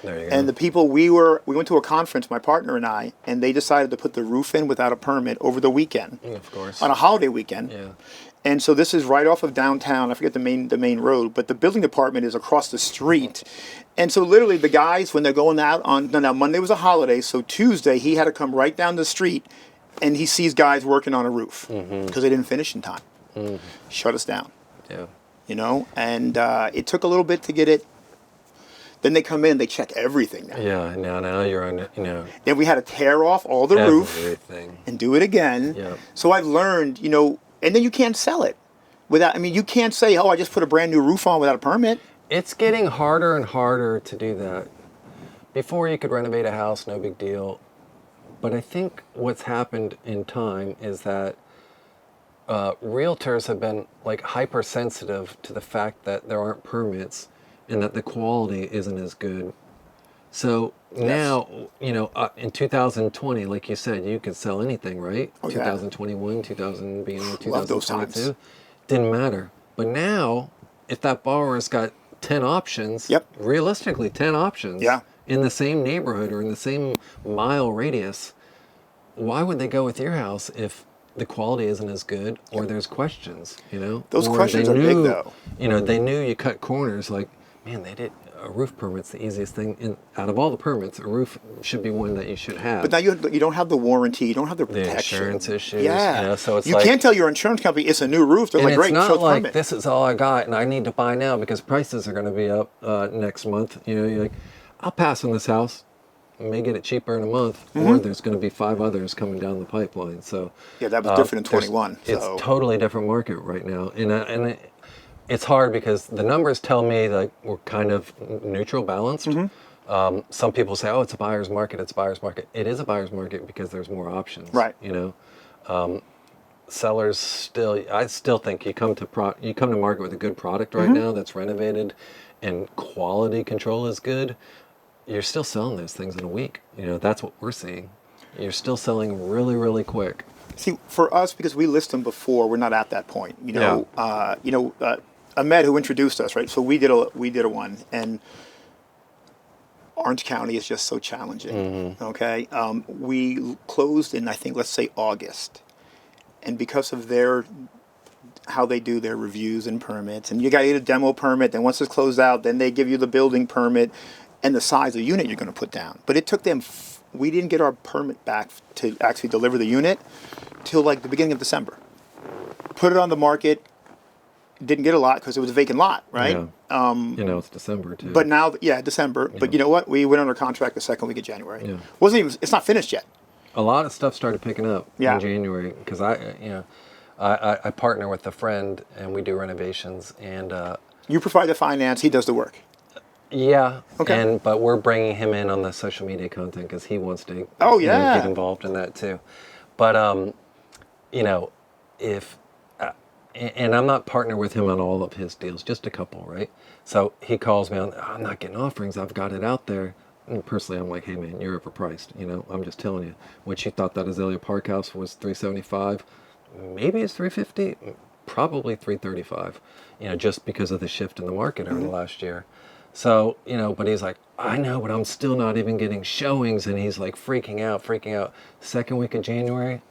There you go. And the people we went to a conference, my partner and I, and they decided to put the roof in without a permit over the weekend. Of course. On a holiday weekend. Yeah. And so this is right off of downtown. I forget the main road, but the building department is across the street. And so literally the guys, when they're going out now Monday was a holiday, so Tuesday he had to come right down the street and he sees guys working on a roof because they didn't finish in time. Shut us down. Yeah. You know, and it took a little bit to get it. Then they come in, they check everything now. Yeah. Now you're on. Then we had to tear off all the roof Everything. and do it again. Yeah. So I've learned, and then you can't sell it without. I mean, you can't say, "Oh, I just put a brand new roof on without a permit." It's getting harder and harder to do that. Before you could renovate a house, no big deal. But I think what's happened in time is that realtors have been like hypersensitive to the fact that there aren't permits and that the quality isn't as good. So now, in 2020, like you said, you could sell anything, right? Oh, yeah. 2021, 2000, beginning of Love those 2022, times. didn't matter. But now, if that borrower's got 10 options, Yep. realistically 10 options, Yeah. in the same neighborhood or in the same mile radius, why would they go with your house if the quality isn't as good or there's questions, Those Or questions they are big, knew- though. They knew you cut corners like, man, they did. A roof permit's the easiest thing. Out of all the permits, a roof should be one that you should have. But now you don't have the warranty, you don't have the the protection. insurance issues, Yeah. so it's you like, can't tell your insurance company it's a new roof. They're and like, it's great, not show the like permit. this is all I got and I need to buy now because prices are going to be up next month. You're like, I'll pass on this house. I may get it cheaper in a month, or there's going to be 5 others coming down the pipeline. So Yeah, that was different in 21. It's So. totally different market right now, and it's hard because the numbers tell me like we're kind of neutral, balanced. Some people say, "Oh, it's a buyer's market. It's a buyer's market." It is a buyer's market because there's more options. Right. Sellers I still think you come to market with a good product right now that's renovated, and quality control is good. You're still selling those things in a week. That's what we're seeing. You're still selling really, really quick. See, for us, because we list them before, we're not at that point. Ahmed, who introduced us, right? So we did a one, and Orange County is just so challenging. Okay, we closed in, I think, let's say August, and because of how they do their reviews and permits, and you got to get a demo permit. Then once it's closed out, then they give you the building permit and the size of unit you're going to put down. But it took them. We didn't get our permit back to actually deliver the unit till like the beginning of December. Put it on the market. Didn't get a lot because it was a vacant lot, right? Yeah. It's December too. But now, December. Yeah. But you know what? We went under contract the second week of January. Yeah. It's not finished yet. A lot of stuff started picking up in January because I partner with a friend and we do renovations and. You provide the finance. He does the work. Yeah. Okay. But we're bringing him in on the social media content because he wants to. Get involved in that too, but if and I'm not partner with him on all of his deals, just a couple, right? So he calls me on, I'm not getting offerings, I've got it out there. And personally, I'm like, hey man, you're overpriced. I'm just telling you. When she thought that Azalea Park house was $375, maybe it's $350, probably $335. Just because of the shift in the market over the last year. So, but he's like, I know, but I'm still not even getting showings, and he's like freaking out. Second week of January,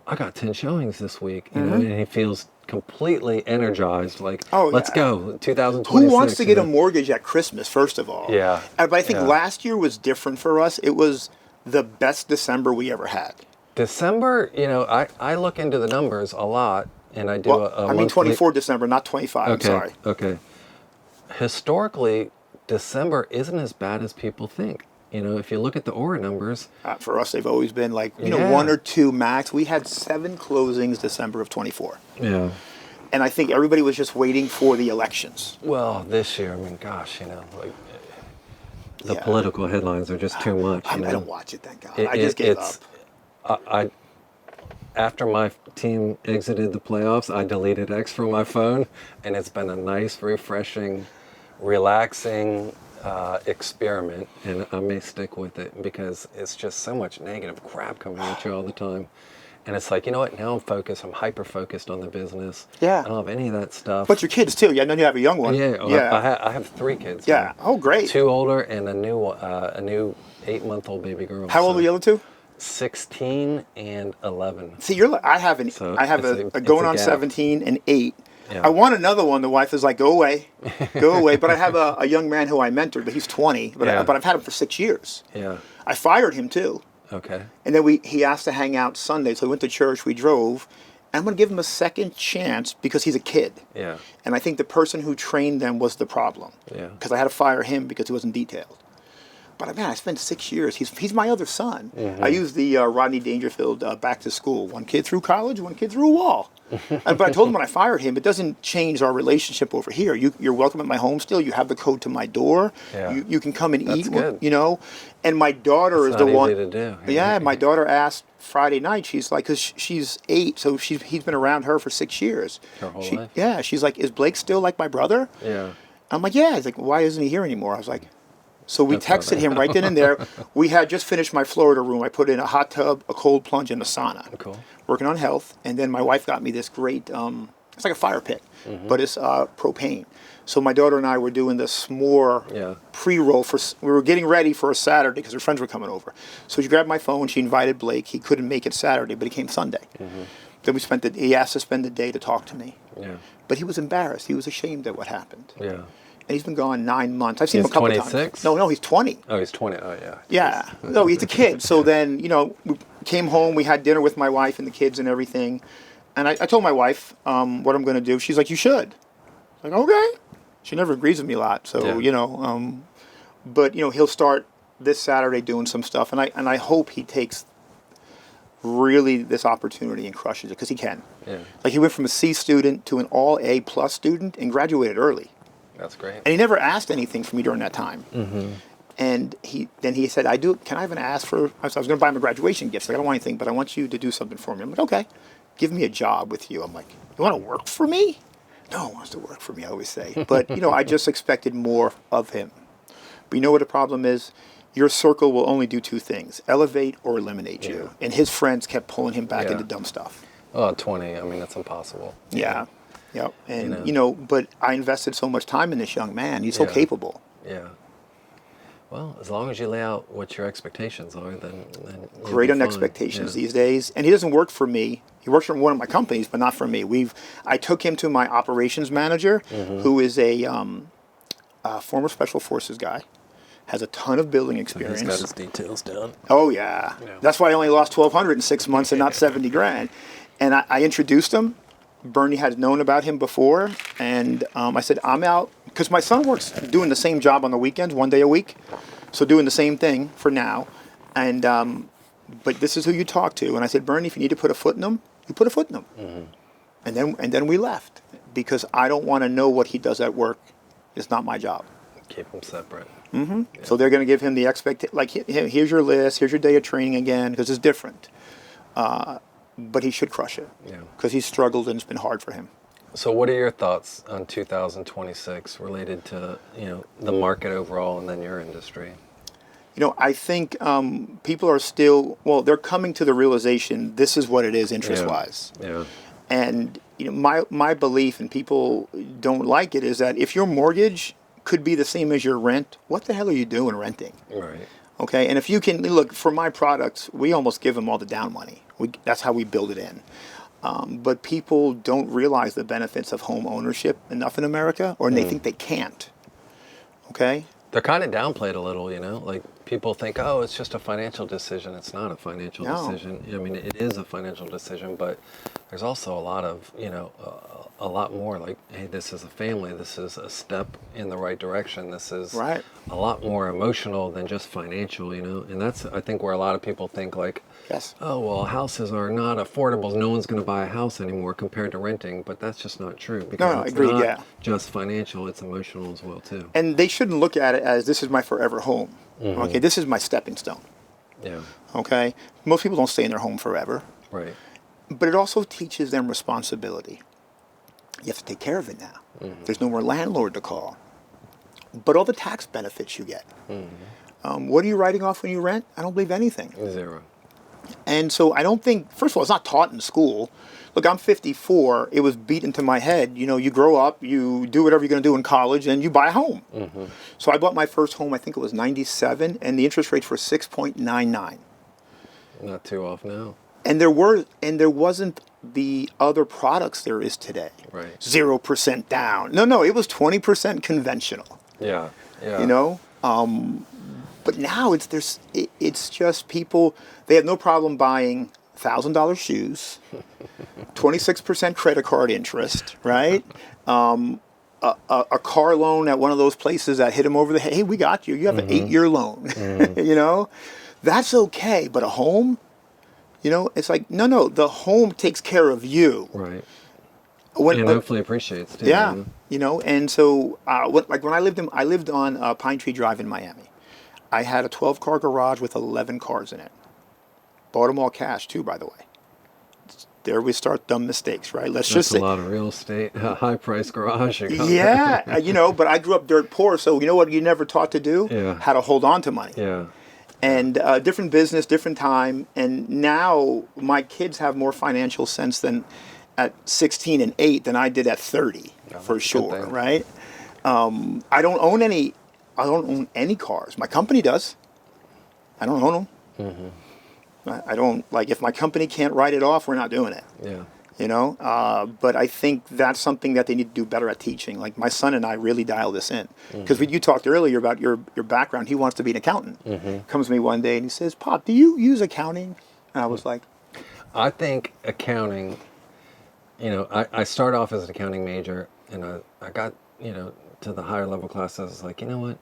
I got 10 showings this week, and he feels completely energized, like, Oh, let's yeah. go, 2026. Who wants to get a mortgage at Christmas, first of all? Yeah. But I think Yeah. last year was different for us. It was the best December we ever had. December, I look into the numbers a lot, and I do Well, a I mean monthly- 24 December, not 25. Okay, I'm sorry. okay. Historically, December isn't as bad as people think. If you look at the Aura numbers, For us, they've always been like, Yeah. 1 or 2 max. We had 7 closings December of 24. yeah. And I think everybody was just waiting for the elections. Well, this year, I mean, gosh, like the Yeah. political headlines are just too much. I don't watch it, thank God. I just gave up. I after my team exited the playoffs, I deleted X from my phone, and it's been a nice, refreshing, relaxing experiment, and I may stick with it because it's just so much negative crap coming at you all the time. And it's like, you know what? Now I'm focused. I'm hyper focused on the business. Yeah. I don't have any of that stuff. But your kids too. Yeah, I know you have a young one. Yeah. Well, Yeah. I have 3 kids. Yeah. Oh, great. 2 older and a new 8-month-old baby girl. How old are the other 2? 16 and 11. See, you're like, I have So I have it's a a going on gap. 17 and 8. Yeah. I want another one. The wife is like, go away, go away. But I have a young man who I mentored, but he's 20. But Yeah. but I've had him for 6 years. Yeah. I fired him too. Okay. And then he asked to hang out Sunday, so we went to church. We drove. I'm going to give him a second chance because he's a kid. Yeah. And I think the person who trained them was the problem. Yeah. Because I had to fire him because he wasn't detailed. But man, I spent 6 years. He's my other son. I used the Rodney Dangerfield back to school. 1 kid through college, 1 kid through a wall. But I told him when I fired him, it doesn't change our relationship over here. You're welcome at my home still. You have the code to my door. Yeah. You can come and That's eat. good. And my daughter It's is the not one. easy to do. Yeah, my daughter asked Friday night. She's like, because she's 8, so he's been around her for 6 years. Her whole life? Yeah, she's like, is Blake still like my brother? Yeah. I'm like, yeah. He's like, why isn't he here anymore? I was like, so we That's how texted him right then and there. We had just finished my Florida room. I put in a hot tub, a cold plunge, and a sauna. Cool. Working on health. And then my wife got me this great, it's like a fire pit, but it's propane. So my daughter and I were doing the s'more pre-roll. We were getting ready for a Saturday because her friends were coming over. So she grabbed my phone. She invited Blake. He couldn't make it Saturday, but he came Sunday. Then he asked to spend the day to talk to me. Yeah. But he was embarrassed. He was ashamed at what happened. Yeah. And he's been gone 9 months. I've seen him a He's couple 26? times. No, he's 20. Oh, he's 20. Oh, yeah. Yeah. No, he's a kid. So then, we came home. We had dinner with my wife and the kids and everything. And I told my wife what I'm going to do. She's like, you should. I'm like, okay. She never agrees with me a lot. So, Yeah. But, he'll start this Saturday doing some stuff. And I hope he takes really this opportunity and crushes it because he can. Yeah. Like he went from a C student to an all A plus student and graduated early. That's great. And he never asked anything from me during that time. And he said, can I even ask for, I was going to buy him a graduation gift. So I don't want anything, but I want you to do something for me. I'm like, okay, give me a job with you. I'm like, you want to work for me? No one wants to work for me, I always say. But, I just expected more of him. But you know what the problem is? Your circle will only do 2 things, elevate or eliminate you. And his friends kept pulling him back into dumb stuff. Oh, 20. I mean, that's impossible. Yeah. Yep. And, but I invested so much time in this young man. He's so capable. Yeah. Well, as long as you lay out what your expectations are, then you'll Great be on fine. expectations Yeah. these days. And he doesn't work for me. He works for one of my companies, but not for me. I took him to my operations manager, who is a former Special Forces guy, has a ton of building experience. He's got his details down. Oh, yeah. That's why I only lost $1,200 in 6 months and not 70 grand. And I introduced him. Bernie had known about him before. And I said, I'm out. Because my son works doing the same job on the weekends, 1 day a week. So doing the same thing for now. And but this is who you talk to. And I said, Bernie, if you need to put a foot in him, you put a foot in him. And then we left. Because I don't want to know what he does at work. It's not my job. Keep them separate. Yeah. So they're going to give him the here's your list, here's your day of training again, because it's different. But he should crush it. Yeah. Because he's struggled and it's been hard for him. So what are your thoughts on 2026 related to, the market overall and then your industry? I think people are still, well, they're coming to the realization this is what it is interest-wise. Yeah. And my belief, and people don't like it, is that if your mortgage could be the same as your rent, what the hell are you doing renting? Right. Okay, and if you can look for my products, we almost give them all the down money. That's how we build it in. But people don't realize the benefits of home ownership enough in America, or they think they can't. Okay. They're kind of downplayed a little, like people think, oh, it's just a financial decision. It's not a financial decision. I mean, it is a financial decision, but there's also a lot of, a lot more like, hey, this is a family. This is a step in the right direction. This is right. a lot more emotional than just financial, and that's, I think, where a lot of people think like, yes. Oh, well, houses are not affordable. No one's going to buy a house anymore compared to renting, but that's just not true because it's not just financial, it's emotional as well too. And they shouldn't look at it as this is my forever home. Okay, this is my stepping stone. Yeah. Okay, most people don't stay in their home forever. Right. But it also teaches them responsibility. You have to take care of it now. There's no more landlord to call. But all the tax benefits you get. What are you writing off when you rent? I don't believe anything. Zero. And so I don't think, first of all, it's not taught in school. Look, I'm 54. It was beat into my head. You grow up, you do whatever you're going to do in college, and you buy a home. So I bought my first home, I think it was 97, and the interest rates were 6.99. Not too off now. And there wasn't the other products there is today. Right. 0% down. No, it was 20% conventional. Yeah. Yeah. But now it's just people, they have no problem buying $1,000 shoes, 26% credit card interest, right? A car loan at one of those places that hit them over the head. Hey, we got you. You have an 8-year loan. That's okay. But a home, it's like, no, the home takes care of you. Right. And hopefully appreciates too. Yeah. And so when I lived on Pine Tree Drive in Miami. I had a 12-car garage with 11 cars in it. Bought them all cash too, by the way. There we start dumb mistakes, right? That's a lot of real estate, high-price garage. Yeah, but I grew up dirt poor, so you know what you never taught to do? Yeah. How to hold on to money. Yeah. And different business, different time, and now my kids have more financial sense than at 16 and 8 than I did at 30, for sure, right? I don't own any cars. My company does. I don't own them. I don't, if my company can't write it off, we're not doing it. Yeah. But I think that's something that they need to do better at teaching. Like my son and I really dial this in. Because you talked earlier about your background. He wants to be an accountant. Comes to me one day and he says, Pop, do you use accounting? And I was like, I think accounting, I started off as an accounting major and I got, to the higher level classes. I was like, you know what?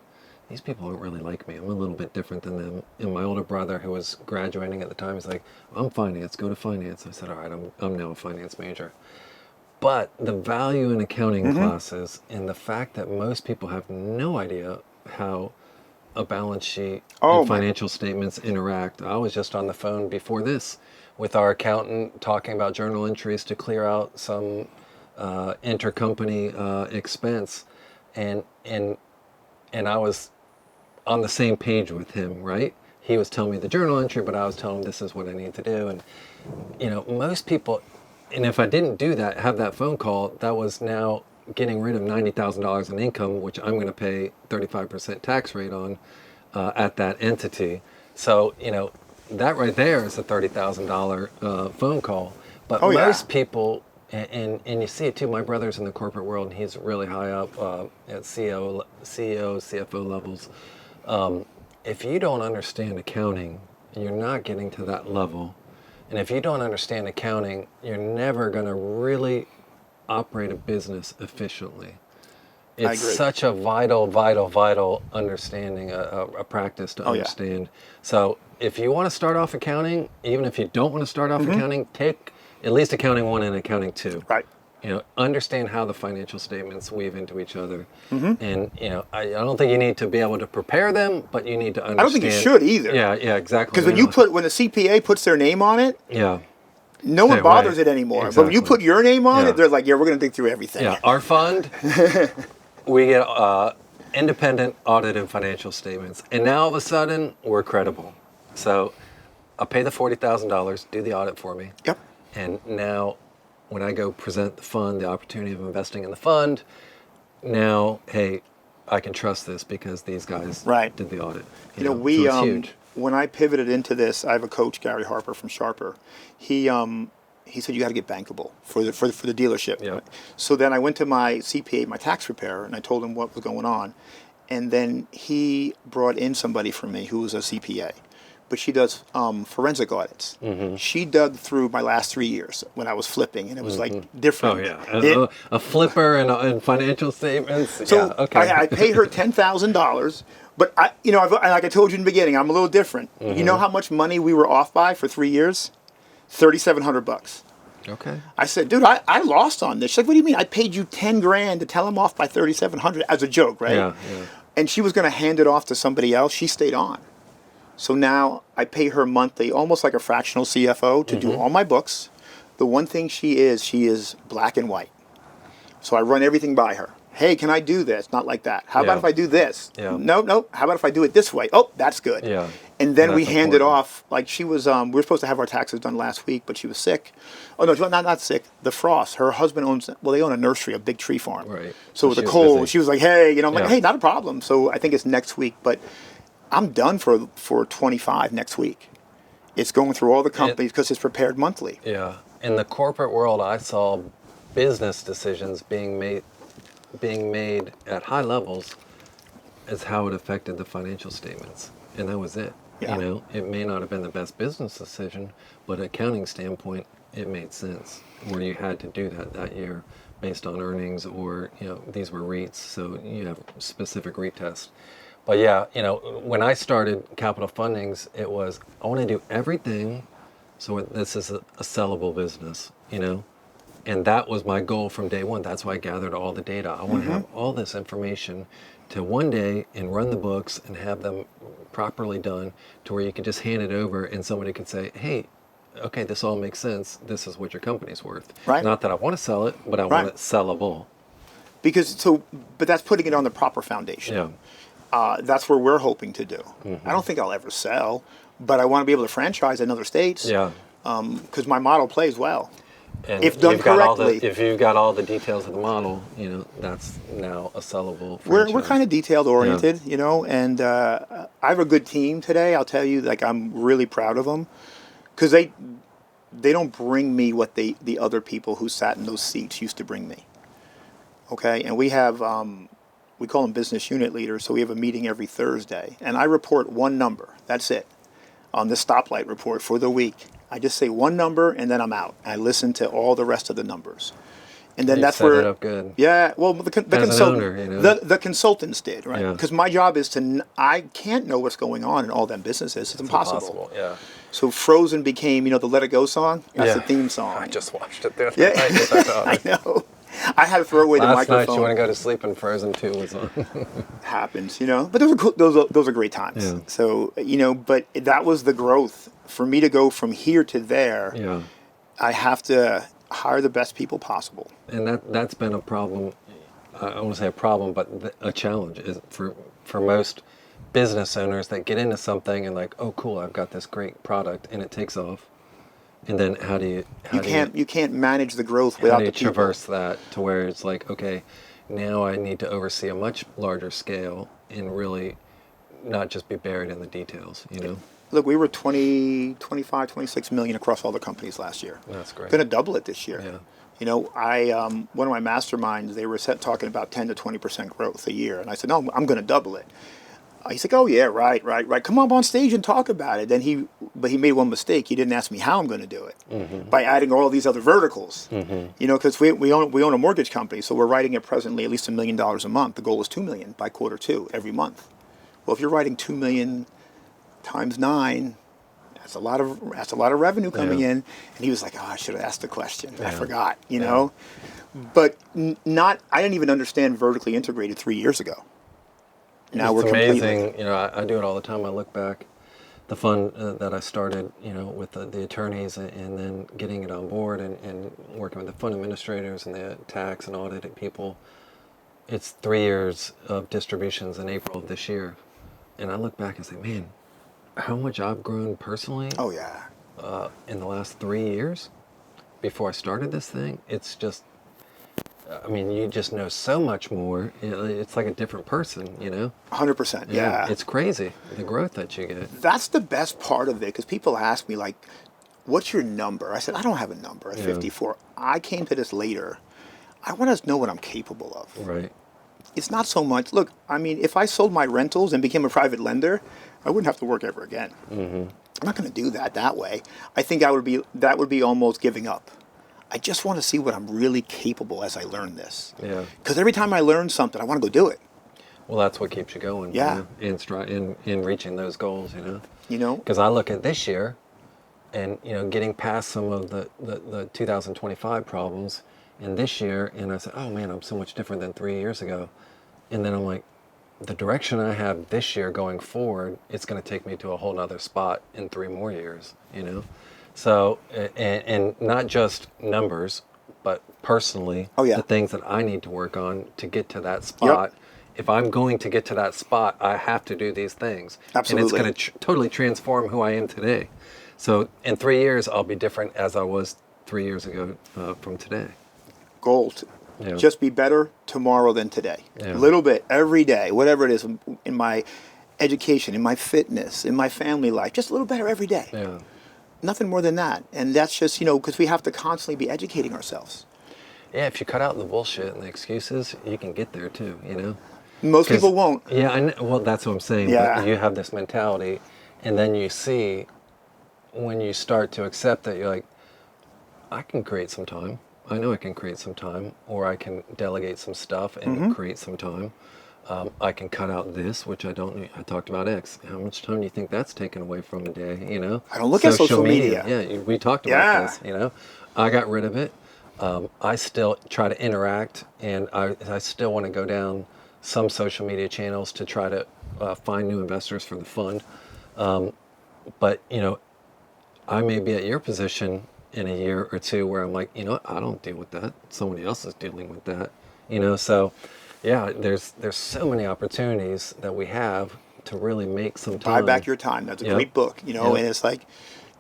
These people don't really like me. I'm a little bit different than them. And my older brother, who was graduating at the time, he's like, I'm finance, go to finance. I said, all right, I'm now a finance major. But the value in accounting classes and the fact that most people have no idea how a balance sheet and financial statements interact. I was just on the phone before this with our accountant talking about journal entries to clear out some intercompany expense. And I was on the same page with him, right? He was telling me the journal entry, but I was telling him this is what I need to do. And, most people, and if I didn't do that, have that phone call, that was now getting rid of $90,000 in income, which I'm going to pay 35% tax rate on at that entity. So, that right there is a $30,000 phone call. But most people, and you see it too, my brother's in the corporate world, and he's really high up at CEO, CFO levels. If you don't understand accounting, you're not getting to that level. And if you don't understand accounting, you're never going to really operate a business efficiently. It's such a vital understanding, a practice to understand. So if you want to start off accounting, even if you don't want to start off accounting, take at least accounting 1 and accounting 2. Right. Understand how the financial statements weave into each other. And, I don't think you need to be able to prepare them, but you need to understand. I don't think you should either. Yeah, exactly. Because when the CPA puts their name on it, No one Stay bothers away. it anymore. But when you Exactly. put your name on Yeah. it, they're like, yeah, we're going to dig through everything. Yeah, our fund, we get independent audited financial statements, and now all of a sudden we're credible. So I'll pay the $40,000, do the audit for me, Yep. and now when I go present the fund, the opportunity of investing in the fund, now hey, I can trust this because these guys Right. did the audit. You know, so it's huge. when I pivoted into this, I have a coach, Gary Harper from Sharper. He said you got to get bankable for the dealership. Yeah. So then I went to my CPA, my tax preparer, and I told him what was going on, and then he brought in somebody for me who was a CPA, but she does forensic audits. Mm-hmm. She dug through my last 3 years when I was flipping, and it was like different. Oh yeah, a flipper and financial statements. So yeah, okay. I pay her $10,000, but like I told you in the beginning, I'm a little different. You know how much money we were off by for 3 years? $3,700. Okay. I said, dude, I lost on this. She's like, what do you mean? I paid you 10 grand to tell him off by 3,700 as a joke, right? Yeah, yeah. And she was going to hand it off to somebody else. She stayed on. So now I pay her monthly, almost like a fractional CFO, to do all my books. The one thing she is black and white. So I run everything by her. Hey, can I do this? Not like that. How about Yeah. if I do this? Yeah. No. How about if I do it this way? Oh, that's good. Yeah. And then we That's hand it important. off. Like she was, we were supposed to have our taxes done last week, but she was sick. Oh no, not sick. The Frost. Her husband owns. Well, they own a nursery, a big tree farm. Right. So So with she the was cold, busy. she was like, hey, I'm like, Yeah. hey, not a problem. So I think it's next week, but I'm done for 25 next week. It's going through all the companies because it's prepared monthly. Yeah. In the corporate world, I saw business decisions being made at high levels as how it affected the financial statements. And that was it. Yeah. You know, it may not have been the best business decision, but accounting standpoint, it made sense where you had to do that year based on earnings or, these were REITs, so you have specific retests. But yeah, when I started capital fundings, it was, I want to do everything so this is a sellable business, And that was my goal from day one. That's why I gathered all the data. I want to have all this information to one day and run the books and have them properly done to where you can just hand it over and somebody can say, hey, okay, this all makes sense. This is what your company's worth. Right. Not that I want to sell it, but I want it sellable. But that's putting it on the proper foundation. Yeah. That's where we're hoping to do. I don't think I'll ever sell, but I want to be able to franchise in other states. Yeah. Because my model plays well. And If done you've got correctly. if you've got all the details of the model, that's now a sellable We're franchise. kind of detailed oriented, and I have a good team today. I'll tell you, like I'm really proud of them because they don't bring me what the other people who sat in those seats used to bring me. Okay, and we have we call them business unit leaders. So we have a meeting every Thursday, and I report one number. That's it on the stoplight report for the week. I just say one number and then I'm out. I listen to all the rest of the numbers, and then You that's set where it up good. Yeah, well, the As an consultant, owner, the consultants did, right? Yeah. Because my job is I can't know what's going on in all them businesses. It's impossible. Yeah. So Frozen became, the Let It Go song. That's the theme song. I just watched it the other Yeah. night with our daughter. I know. I had to throw away the Last night microphone. she wanted to go to sleep and Frozen 2 was on. Happens, but those are cool, those are great times. Yeah. So but that was the growth for me to go from here to there. Yeah. I have to hire the best people possible. And that's been a problem. I don't want to say a problem, but a challenge is for most business owners that get into something and like, oh, cool, I've got this great product and it takes off. And then how do you can't manage the growth how without do the you people. traverse that to where it's like, okay, now I need to oversee a much larger scale and really not just be buried in the details, Look, we were 25, 26 million across all the companies last year. That's great. Going to double it this year. Yeah. One of my masterminds, they were talking about 10 to 20% growth a year. And I said, no, I'm going to double it. He's like, oh yeah, right. Come on stage and talk about it. Then he made one mistake. He didn't ask me how I'm going to do it by adding all these other verticals. Because we own a mortgage company, so we're writing it presently at least $1 million a month. The goal is $2 million by quarter two every month. Well, if you're writing $2 million times 9, that's a lot of revenue coming in. And he was like, oh, I should have asked the question. I forgot. But I didn't even understand vertically integrated 3 years ago. Now It's we're amazing. completely. I do it all the time. I look back the fund that I started, with the attorneys and then getting it on board and working with the fund administrators and the tax and audit people. It's 3 years of distributions in April of this year. And I look back and say, man, how much I've grown personally Oh yeah. in the last 3 years before I started this thing. It's just, you just know so much more. It's like a different person, 100%. Yeah. It's crazy, the growth that you get. That's the best part of it, because people ask me, like, what's your number? I said, I don't have a number at 54. I came to this later. I want to know what I'm capable of. Right. It's not so much, look, if I sold my rentals and became a private lender, I wouldn't have to work ever again. I'm not going to do that way. I think that would be almost giving up. I just want to see what I'm really capable as I learn this. Yeah. Because every time I learn something, I want to go do it. Well, that's what keeps you going. Yeah. In reaching those goals, You know? Because I look at this year and, getting past some of the 2025 problems and this year, and I said, oh man, I'm so much different than 3 years ago. And then I'm like, the direction I have this year going forward, it's going to take me to a whole nother spot in 3 more years, So, and not just numbers, but personally, the things that I need to work on to get to that spot. Yep. If I'm going to get to that spot, I have to do these things. Absolutely. And it's going to totally transform who I am today. So in 3 years, I'll be different as I was 3 years ago from today. Gold. Yeah. Just be better tomorrow than today. Yeah. A little bit, every day, whatever it is, in my education, in my fitness, in my family life, just a little better every day. Yeah. Nothing more than that. And that's just, because we have to constantly be educating ourselves. Yeah, if you cut out the bullshit and the excuses, you can get there too, Most people won't. Yeah, I know, well, that's what I'm saying. Yeah. But you have this mentality, and then you see, when you start to accept that, you're like, I can create some time. I know I can create some time, or I can delegate some stuff and create some time. I can cut out this, which I don't need. I talked about X. How much time do you think that's taken away from a day, I don't look at social media. Yeah, we talked about this, I got rid of it. I still try to interact, and I still want to go down some social media channels to try to find new investors for the fund. But, I may be at your position in a year or two where I'm like, I don't deal with that. Somebody else is dealing with that, so yeah, there's so many opportunities that we have to really make some time. Buy Back Your Time. That's a great book, and it's like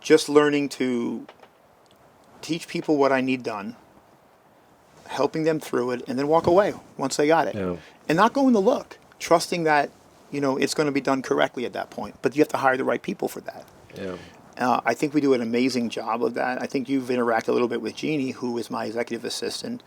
just learning to teach people what I need done, helping them through it, and then walk away once they got it. Yeah. And not going to look, trusting that, it's going to be done correctly at that point. But you have to hire the right people for that. Yeah. I think we do an amazing job of that. I think you've interacted a little bit with Jeannie, who is my executive assistant.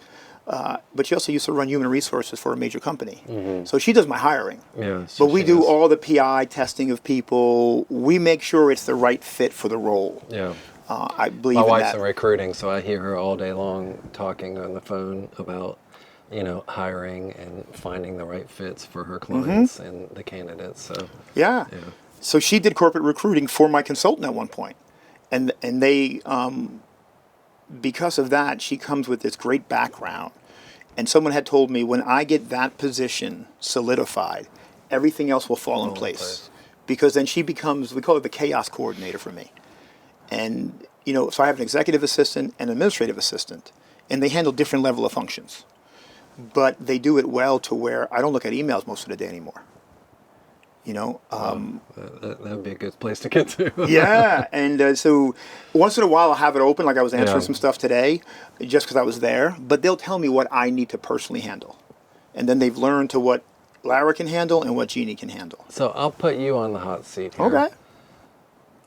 But she also used to run human resources for a major company. So she does my hiring. Yeah, but we do all the PI testing of people. We make sure it's the right fit for the role. Yeah. I believe My in wife's that. in recruiting, so I hear her all day long talking on the phone about, hiring and finding the right fits for her clients and the candidates. So Yeah. So she did corporate recruiting for my consultant at one point. And they, because of that, she comes with this great background. And someone had told me, when I get that position solidified, everything else will fall in place. Because then she becomes, we call it the chaos coordinator for me. And, so I have an executive assistant and an administrative assistant. And they handle different level of functions. But they do it well to where I don't look at emails most of the day anymore. that would be a good place to get to. Yeah, and so once in a while I'll have it open, like I was answering some stuff today, just because I was there. But they'll tell me what I need to personally handle, and then they've learned to what Lara can handle and what Jeannie can handle. So I'll put you on the hot seat here. Okay.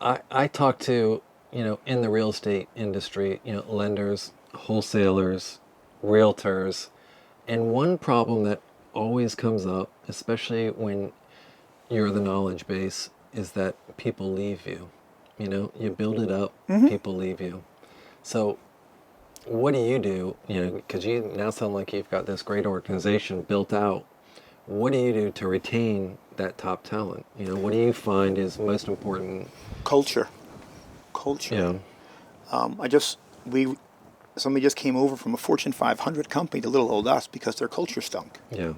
I talk to, in the real estate industry, lenders, wholesalers, realtors, and one problem that always comes up, especially when you're the knowledge base, is that people leave you. You build it up, people leave you. So what do you do? Because you now sound like you've got this great organization built out. What do you do to retain that top talent? What do you find is most important? Culture. Yeah. Somebody just came over from a Fortune 500 company to little old us because their culture stunk. Yeah.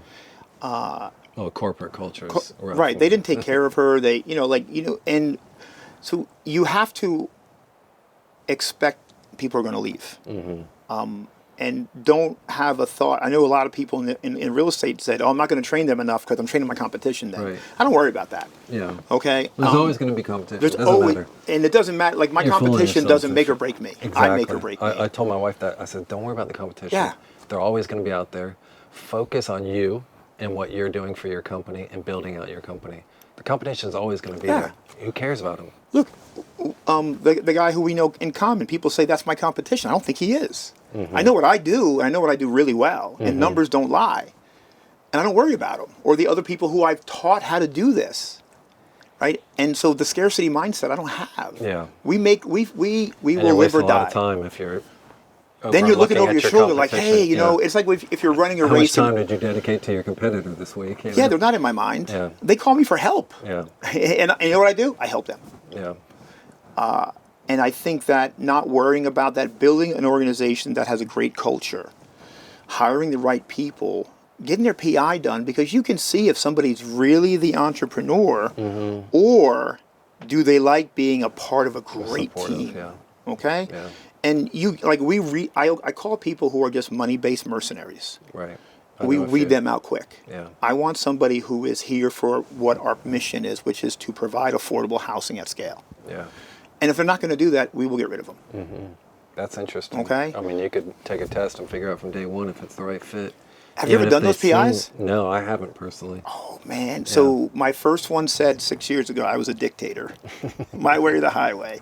Corporate culture is rough. Right. They didn't take care of her. They, and So you have to expect people are going to leave. And don't have a thought. I know a lot of people in real estate said, "Oh, I'm not going to train them enough because I'm training my competition." Then Right. I don't worry about that. Yeah. Okay. There's always going to be competition. There's It doesn't always, matter. and it doesn't matter. Like my You're fooling competition yourself doesn't if make or you- break me. Exactly. I make or break me. I told my wife that. I said, don't worry about the competition. Yeah. They're always going to be out there. Focus on you and what you're doing for your company and building out your company. The competition is always going to be there. Who cares about them? Look, the guy who we know in common, people say that's my competition. I don't think he is. I know what I do. I know what I do really well, and numbers don't lie. And I don't worry about them or the other people who I've taught how to do this, right? And so the scarcity mindset I don't have. Yeah. We And will you're live or wasting a lot die. of time if you're. Then you're looking over at your shoulder like, competition. hey, you know, it's like if you're running a How much race. time did you dedicate to your competitor this week? You Yeah, know? they're not in my mind. Yeah. They call me for help. Yeah. And you know what I do? I help them. Yeah. And I think that not worrying about that, building an organization that has a great culture, hiring the right people, getting their PI done, because you can see if somebody's really the entrepreneur or do they like being a part of a great Supportive, team. yeah. Okay? Yeah. And I call people who are just money-based mercenaries. Right. We weed them out quick. Yeah. I want somebody who is here for what our mission is, which is to provide affordable housing at scale. Yeah. And if they're not going to do that, we will get rid of them. That's interesting. Okay. I mean, you could take a test and figure out from day one if it's the right fit. Have you ever done those PIs? No, I haven't personally. Oh, man. So my first one said 6 years ago I was a dictator. My way or the highway.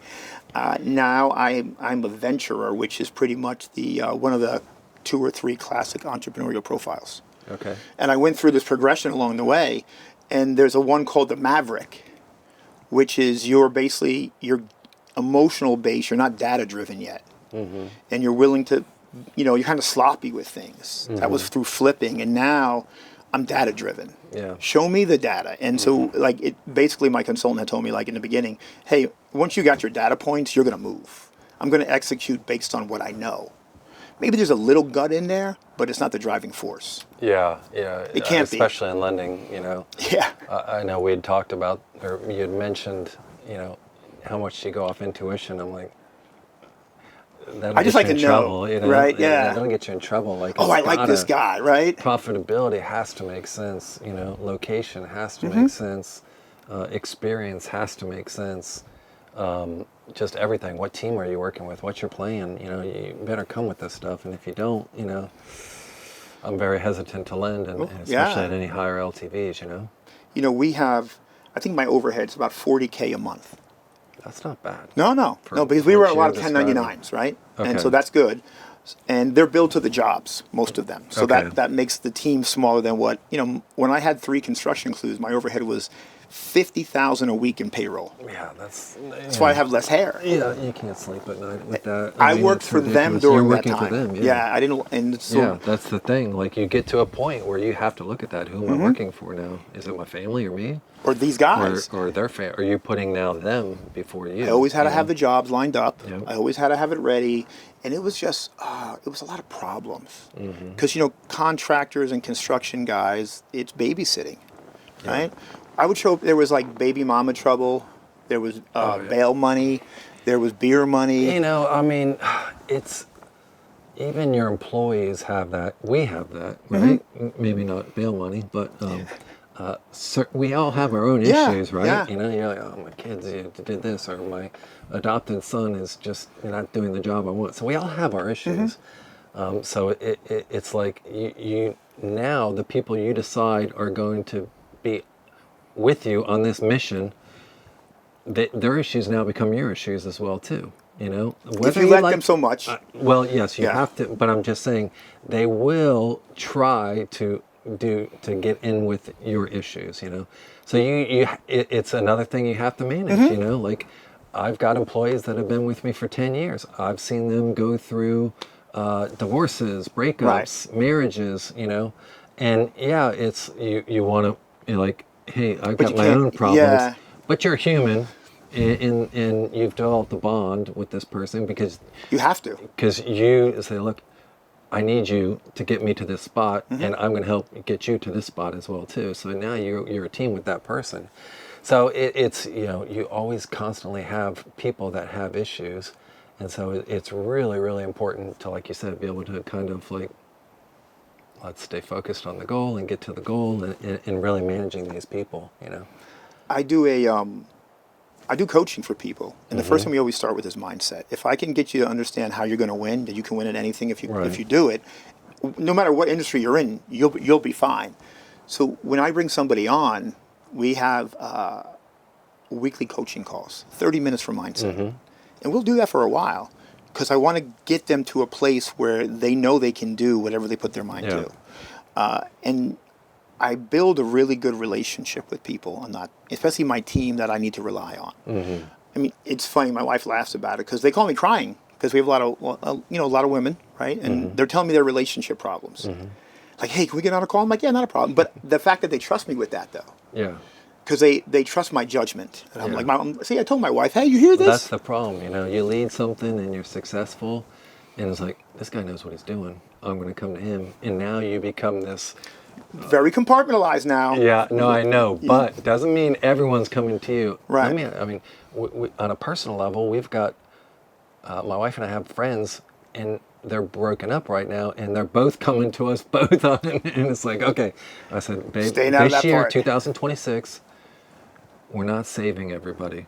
Now I'm a venturer, which is pretty much the one of the 2 or 3 classic entrepreneurial profiles. Okay. And I went through this progression along the way. And there's a one called the Maverick, which is your emotional base. You're not data driven yet. And you're willing to, you're kind of sloppy with things. That was through flipping. And now I'm data driven. Yeah. Show me the data. And so basically my consultant had told me like in the beginning, hey, once you got your data points, you're going to move. I'm going to execute based on what I know. Maybe there's a little gut in there, but it's not the driving force. Yeah, yeah. It can't be. Especially in lending, Yeah. I know we had talked about, or you had mentioned, how much you go off intuition. I'm like, that'll I just get like you to in know, trouble, right? Yeah. That'll get you in trouble. Like, Oh, I like this guy, right? Profitability has to make sense. Location has to make sense. Experience has to make sense. Just everything. What team are you working with? What's your plan? You better come with this stuff. And if you don't, I'm very hesitant to lend, and especially at any higher LTVs. We have, I think my overhead's about $40K a month. That's not bad. No, because we were a lot of 1099s, right? Okay. And so that's good. And they're billed to the jobs, most of them. So Okay. that makes the team smaller than what, when I had 3 construction crews, my overhead was $50,000 a week in payroll. Yeah, that's why I have less hair. Yeah, you can't sleep at night with that. I mean, worked it's for them ridiculous. during You're that working time. for them, yeah. I didn't, and so Yeah, that's the thing. Like, you get to a point where you have to look at that. Who am I working for now? Is it my family or me? or these guys. Or their family? Are you putting now them before you? I always had to have the jobs lined up. Yep. I always had to have it ready. And it was just, it was a lot of problems. Because, contractors and construction guys, it's babysitting, right? I would show up, there was like baby mama trouble. There was bail money. There was beer money. I mean, it's, even your employees have that. We have that, right? Maybe not bail money, but we all have our own issues, right? Yeah. You're like, oh, my kids did this, or my adopted son is just not doing the job I want. So we all have our issues. So it's like you now the people you decide are going to be with you on this mission, their issues now become your issues as well too. Whether If you let them so much. Well, yes, you have to. But I'm just saying, they will try to get in with your issues. So it's another thing you have to manage. Like, I've got employees that have been with me for 10 years. I've seen them go through divorces, breakups, marriages. And yeah, it's you want to, you're like, hey, I've got my own problems, but you're human. And you've developed a bond with this person because You have to. Because you say, look, I need you to get me to this spot, and I'm going to help get you to this spot as well too. So now you're a team with that person. So it's, you always constantly have people that have issues. And so it's really, really important to, like you said, be able to kind of like, let's stay focused on the goal and get to the goal and really managing these people, I do I do coaching for people, and the first thing we always start with is mindset. If I can get you to understand how you're going to win, that you can win at anything if you do it, no matter what industry you're in, you'll be fine. So when I bring somebody on, we have weekly coaching calls, 30 minutes for mindset. And we'll do that for a while because I want to get them to a place where they know they can do whatever they put their mind to. And I build a really good relationship with people on that, especially my team that I need to rely on. I mean, it's funny, my wife laughs about it because they call me crying because we have a lot of women, right? And they're telling me their relationship problems. Like, hey, can we get on a call? I'm like, yeah, not a problem. But the fact that they trust me with that, though. Yeah. Because they trust my judgment. And I'm like, see, I told my wife, hey, you hear this? That's the problem, you lead something and you're successful, and it's like, this guy knows what he's doing. I'm going to come to him. And now you become this... Very compartmentalized now. Yeah, no, I know. But it doesn't mean everyone's coming to you. Right. I mean, we, on a personal level, we've got... my wife and I have friends, and they're broken up right now, and they're both coming to us both on, and it's like, okay. I said, babe, this year, 2026... we're not saving everybody.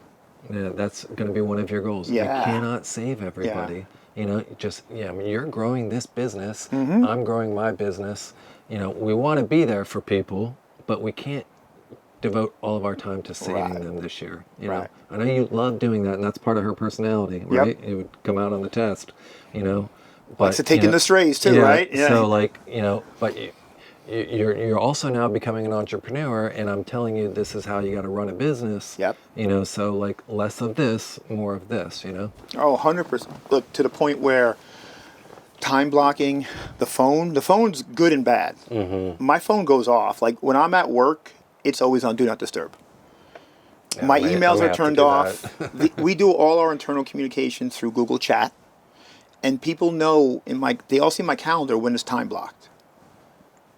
That's going to be one of your goals. You cannot save everybody. You're growing this business. I'm growing my business. We want to be there for people, but we can't devote all of our time to saving them this year. I know you love doing that, and that's part of her personality, right? It would come out on the test, But likes to take in the strays too, right? Yeah. So but you're also now becoming an entrepreneur, and I'm telling you, this is how you got to run a business. So like less of this, more of this, Oh, 100%. Look, to the point where time blocking, the phone's good and bad. My phone goes off. Like when I'm at work, it's always on Do Not Disturb. My emails are turned off. We do all our internal communications through Google Chat, and people know they all see my calendar when it's time blocked.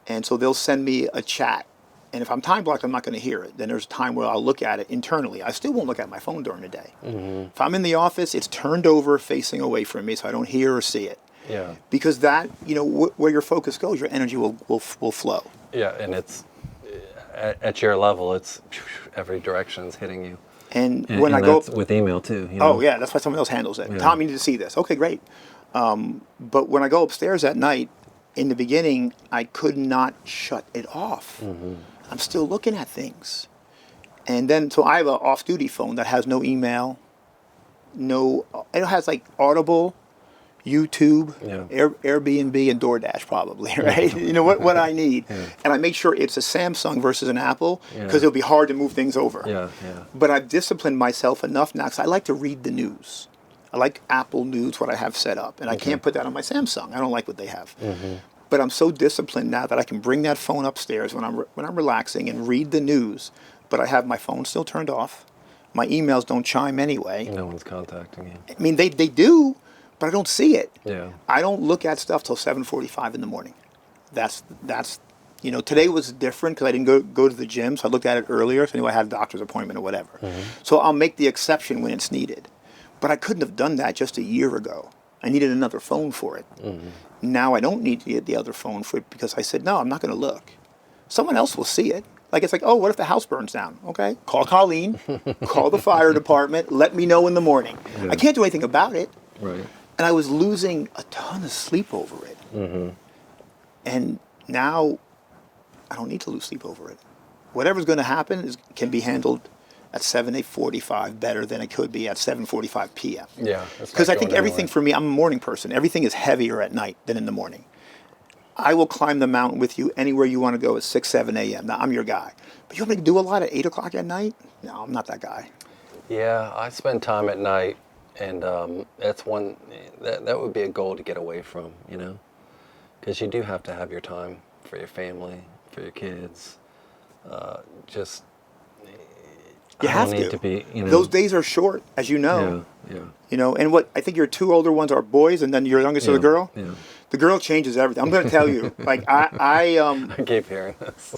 And so they'll send me a chat. And if I'm time blocked, I'm not going to hear it. Then there's a time where I'll look at it internally. I still won't look at my phone during the day. If I'm in the office, it's turned over, facing away from me, so I don't hear or see it. Yeah. Because that, where your focus goes, your energy will flow. Yeah, and it's at your level, it's every direction's hitting you. And when I go with email too. Oh yeah, that's why someone else handles it. Tom, you need to see this. Okay, great. But when I go upstairs at night, in the beginning, I could not shut it off. I'm still looking at things. And then, so I have an off-duty phone that has no email, it has like Audible, YouTube, Airbnb, and DoorDash probably, right? What I need. And I make sure it's a Samsung versus an Apple, because it'll be hard to move things over. But I've disciplined myself enough now, because I like to read the news. I like Apple News, what I have set up, and I can't put that on my Samsung. I don't like what they have. But I'm so disciplined now that I can bring that phone upstairs when I'm relaxing and read the news, but I have my phone still turned off. My emails don't chime anyway. No one's contacting you. I mean, they do, but I don't see it. Yeah. I don't look at stuff till 7:45 in the morning. That's today was different because I didn't go to the gym, so I looked at it earlier, so I knew I had a doctor's appointment or whatever. So I'll make the exception when it's needed. But I couldn't have done that just a year ago. I needed another phone for it. Now I don't need the other phone for it because I said, no, I'm not going to look. Someone else will see it. Like, it's like, oh, what if the house burns down? Okay, call Colleen, call the fire department, let me know in the morning. I can't do anything about it. Right. And I was losing a ton of sleep over it. And now I don't need to lose sleep over it. Whatever's going to happen can be handled at 7:45 better than it could be at 7:45 p.m. Yeah. Because I think everything for me, I'm a morning person. Everything is heavier at night than in the morning. I will climb the mountain with you anywhere you want to go at 6, 7 a.m. Now, I'm your guy. But you want me to do a lot at 8 o'clock at night? No, I'm not that guy. Yeah, I spend time at night, and that's one, that would be a goal to get away from, Because you do have to have your time for your family, for your kids, just... You have to be, Those days are short, as you know. Yeah. And what I think your two older ones are boys, and then your youngest is a girl. The girl changes everything. I'm going to tell you, like I keep hearing this.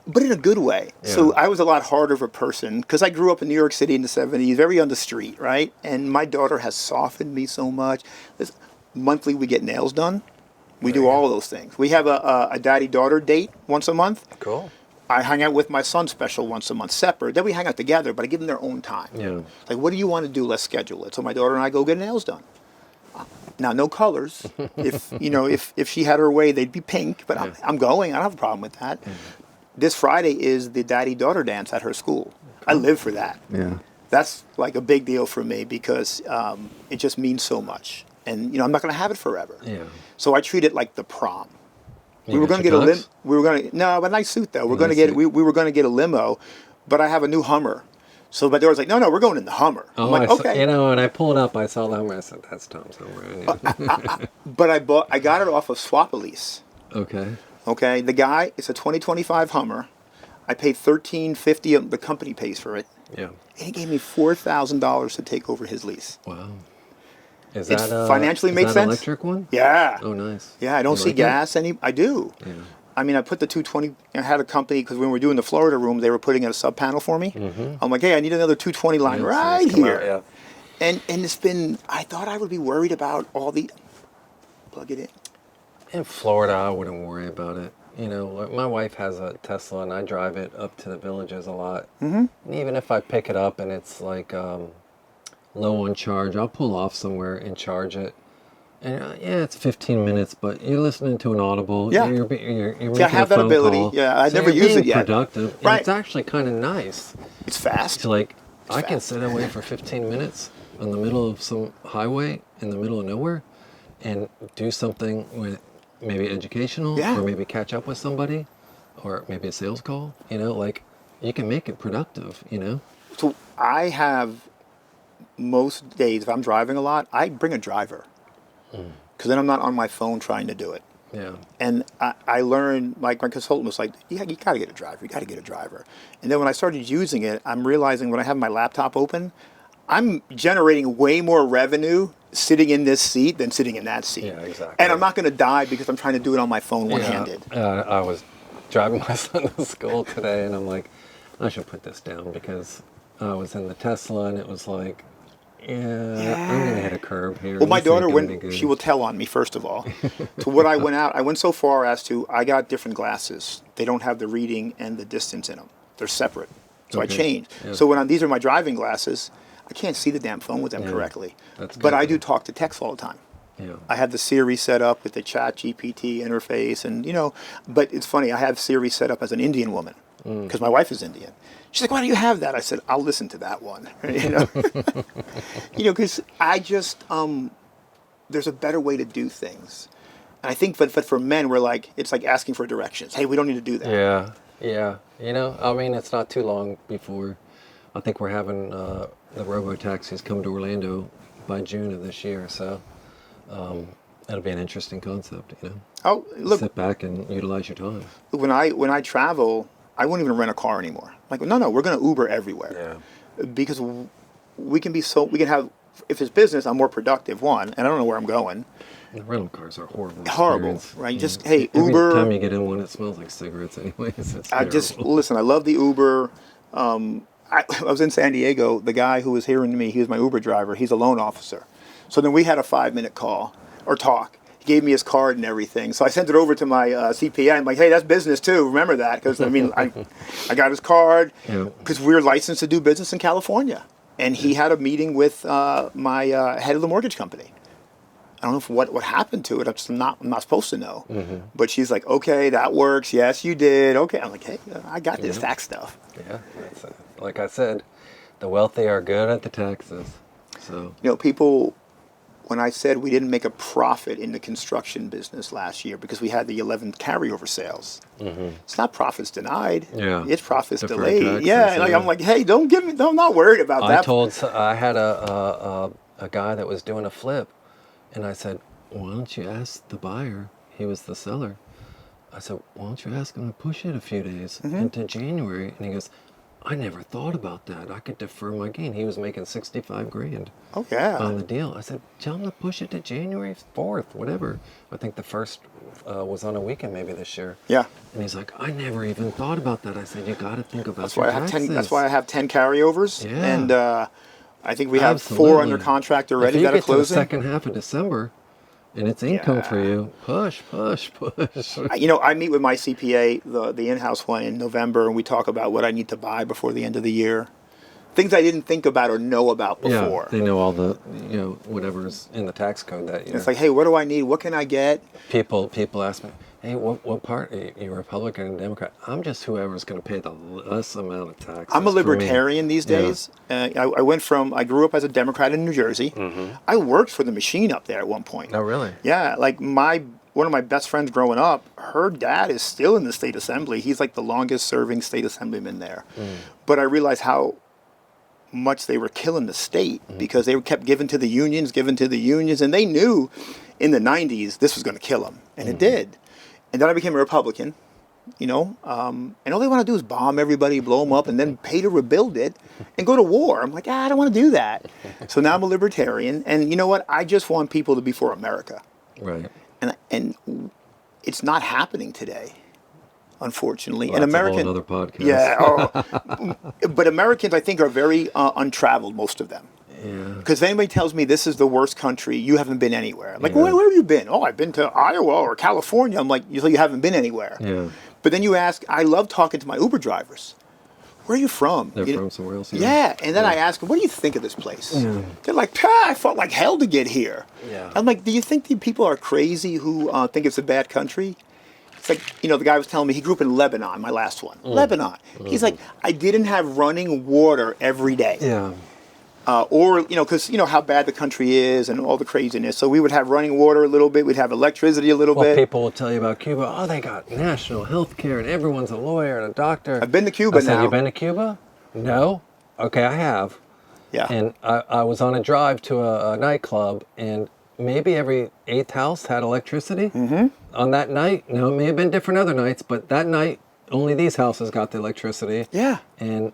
but in a good way. Yeah. So I was a lot harder of a person because I grew up in New York City in the 70s, very on the street, right? And my daughter has softened me so much. Monthly, we get nails done. We do all of those things. We have a daddy-daughter date once a month. Cool. I hang out with my son special once a month, separate. Then we hang out together, but I give them their own time. Yeah. Like, what do you want to do? Let's schedule it. So my daughter and I go get nails done. Now, no colors. If she had her way, they'd be pink. But I'm going. I don't have a problem with that. This Friday is the daddy-daughter dance at her school. I live for that. Yeah. That's like a big deal for me because it just means so much. And I'm not going to have it forever. Yeah. So I treat it like the prom. You We were got going to your get a tux? we were going to no, but a nice suit though. We're going to Nice get suit. we were going to get a limo, but I have a new Hummer. So my daughter's like, no, we're going in the Hummer. I'm like, I saw, okay. when I pulled up, I saw the Hummer. I said, that's Tom's Hummer. But I got it off of Swap-A-Lease. Okay. Okay, the guy, it's a 2025 Hummer. I paid $13.50. The company pays for it, Yeah. and he gave me $4,000 to take over his lease. Wow. Is It's that financially makes sense. electric one? Yeah. Oh, nice. Yeah, I don't You see like it? gas I do. Yeah. I mean, I put the 220. I had a company because when we were doing the Florida room, they were putting in a sub panel for me. I'm like, hey, I need another 220 line Yeah, so right it's come here. out, yeah. And it's been. I thought I would be worried about all the. Plug it in. In Florida, I wouldn't worry about it. Like my wife has a Tesla, and I drive it up to the villages a lot. And even if I pick it up and it's like low on charge, I'll pull off somewhere and charge it. And it's 15 minutes, but you're listening to an Audible. Yeah. You're making I have a that phone ability. call. Yeah, I So never you're use it being yet. productive. And Right. it's actually kind of nice. It's fast. It's like I can fast. sit away for 15 minutes in the middle of some highway in the middle of nowhere and do something with maybe educational Yeah. or maybe catch up with somebody or maybe a sales call. Like you can make it productive. So I have most days if I'm driving a lot, I bring a driver because then I'm not on my phone trying to do it. Yeah. And I learned, like my consultant was like, you got to get a driver. You got to get a driver. And then when I started using it, I'm realizing when I have my laptop open, I'm generating way more revenue sitting in this seat than sitting in that seat. Yeah, exactly. And I'm not going to die because I'm trying to do it on my phone one-handed. I was driving my son to school today, and I'm like, I should put this down because I was in the Tesla, and it was like, I'm gonna hit a curb here. Well, my This ain't daughter, gonna be when good. she will tell on me, first of all. To what I went so far as to, I got different glasses. They don't have the reading and the distance in them. They're separate. So I Okay. changed. Yeah. So these are my driving glasses, I can't see the damn phone with them Yeah. correctly. That's But good, I do though. talk to text all the time. Yeah. I have the Siri set up with the Chat GPT interface, and but it's funny. I have Siri set up as an Indian woman because my wife is Indian. She's like, "Why do you have that?" I said, "I'll listen to that one." Because I just there's a better way to do things, and I think, but for men, it's like asking for directions. Hey, we don't need to do that. Yeah. I mean, it's not too long before. I think we're having the robo-taxis come to Orlando by June of this year, so that'll be an interesting concept, Oh, look, Sit back and utilize your time. when I travel, I won't even rent a car anymore. Like, no, we're going to Uber everywhere. Because we can have, if it's business, I'm more productive, one, and I don't know where I'm going. The rental cars are horrible. Horrible, experience. right? Yeah. Just, hey, Every Uber. time you get in one, it smells like cigarettes anyways. It's Listen, I love the Uber. I was in San Diego. The guy who was hearing me, he was my Uber driver. He's a loan officer. So then we had a 5-minute call or talk. He gave me his card and everything. So I sent it over to my CPA. I'm like, hey, that's business too. Remember that? Because, I got his card because we're licensed to do business in California. And he had a meeting with my head of the mortgage company. I don't know what happened to it. I'm not supposed to know. But she's like, okay, that works. Yes, you did. Okay. I'm like, hey, I got this tax stuff. Yeah, that's like I said, the wealthy are good at the taxes. So People, when I said we didn't make a profit in the construction business last year because we had the 11 carryover sales, it's not profits denied. Yeah. It's profits Deferred delayed. taxes, Yeah, yeah. I'm like, hey, I'm not worried about that. I had a guy that was doing a flip, and I said, why don't you ask the buyer? He was the seller. I said, why don't you ask him to push it a few days into January? And he goes, I never thought about that. I could defer my gain. He was making 65 grand Oh yeah. on the deal. I said, tell him to push it to January 4th, whatever. I think the first was on a weekend maybe this year. Yeah. And he's like, I never even thought about that. I said, you got to think about That's your why I have taxes. 10. That's why I have 10 carryovers. Yeah. And I think we have 4 Absolutely. under contract already if you that are get to the closing. second half of December and it's income for Yeah. you, push. I meet with my CPA, the in-house one, in November, and we talk about what I need to buy before the end of the year. Things I didn't think about or know about before. Yeah, they know all the, whatever's in the tax code that year. It's like, hey, what do I need? What can I get? People ask me, hey, what part? Are you Republican and Democrat? I'm just whoever's going to pay the less amount of taxes. I'm a for me. libertarian these days. I grew up as a Democrat in New Jersey. Mm-hmm. I worked for the machine up there at one point. Oh, really? Yeah, like one of my best friends growing up, her dad is still in the state assembly. He's like the longest serving state assemblyman there. But I realized how much they were killing the state because they kept giving to the unions, and they knew in the 90s this was going to kill them, and it did. And then I became a Republican, and all they want to do is bomb everybody, blow them up, and then pay to rebuild it and go to war. I'm like, I don't want to do that. So now I'm a libertarian, and you know what? I just want people to be for America. Right. And it's not happening today, unfortunately. Well, and that's American, a whole other podcast. Yeah. But Americans, I think, are very untraveled, most of them. Yeah. Because if anybody tells me this is the worst country, you haven't been anywhere. Like, Yeah. where have you been? Oh, I've been to Iowa or California. I'm like, you haven't been anywhere. Yeah. But then you ask, I love talking to my Uber drivers. Where are you from? They're from somewhere else. Yeah, and then I ask them, what do you think of this place? Yeah. They're like, I fought like hell to get here. Yeah. I'm like, do you think the people are crazy who think it's a bad country? It's like, the guy was telling me he grew up in Lebanon, my last one. Lebanon. He's like, I didn't have running water every day. Yeah. Because how bad the country is and all the craziness. So we would have running water a little bit. We'd have electricity a little bit. People will tell you about Cuba. Oh, they got national health care and everyone's a lawyer and a doctor. I've been to Cuba I said, now. you been to Cuba? No? Okay, I have. Yeah. And I was on a drive to a nightclub, and maybe every 8th house had electricity on that night. Now, it may have been different other nights, but that night, only these houses got the electricity. Yeah. And,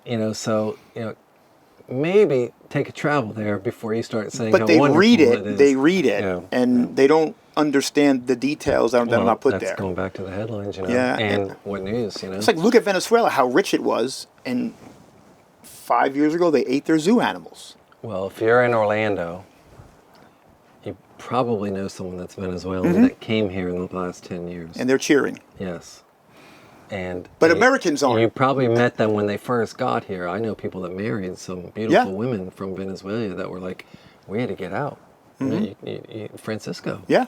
maybe take a travel there before you start saying But how they wonderful read it it. is. They read it, Yeah. and they don't understand the details that are not put that's there. going back to the headlines, Yeah, and what news, It's like, look at Venezuela, how rich it was, and 5 years ago they ate their zoo animals. Well, if you're in Orlando, you probably know someone that's Venezuelan that came here in the last 10 years. And they're cheering. Yes. And But Americans aren't. You probably met them when they first got here. I know people that married some beautiful women from Venezuela that were like, we had to get out. Francisco. Yeah.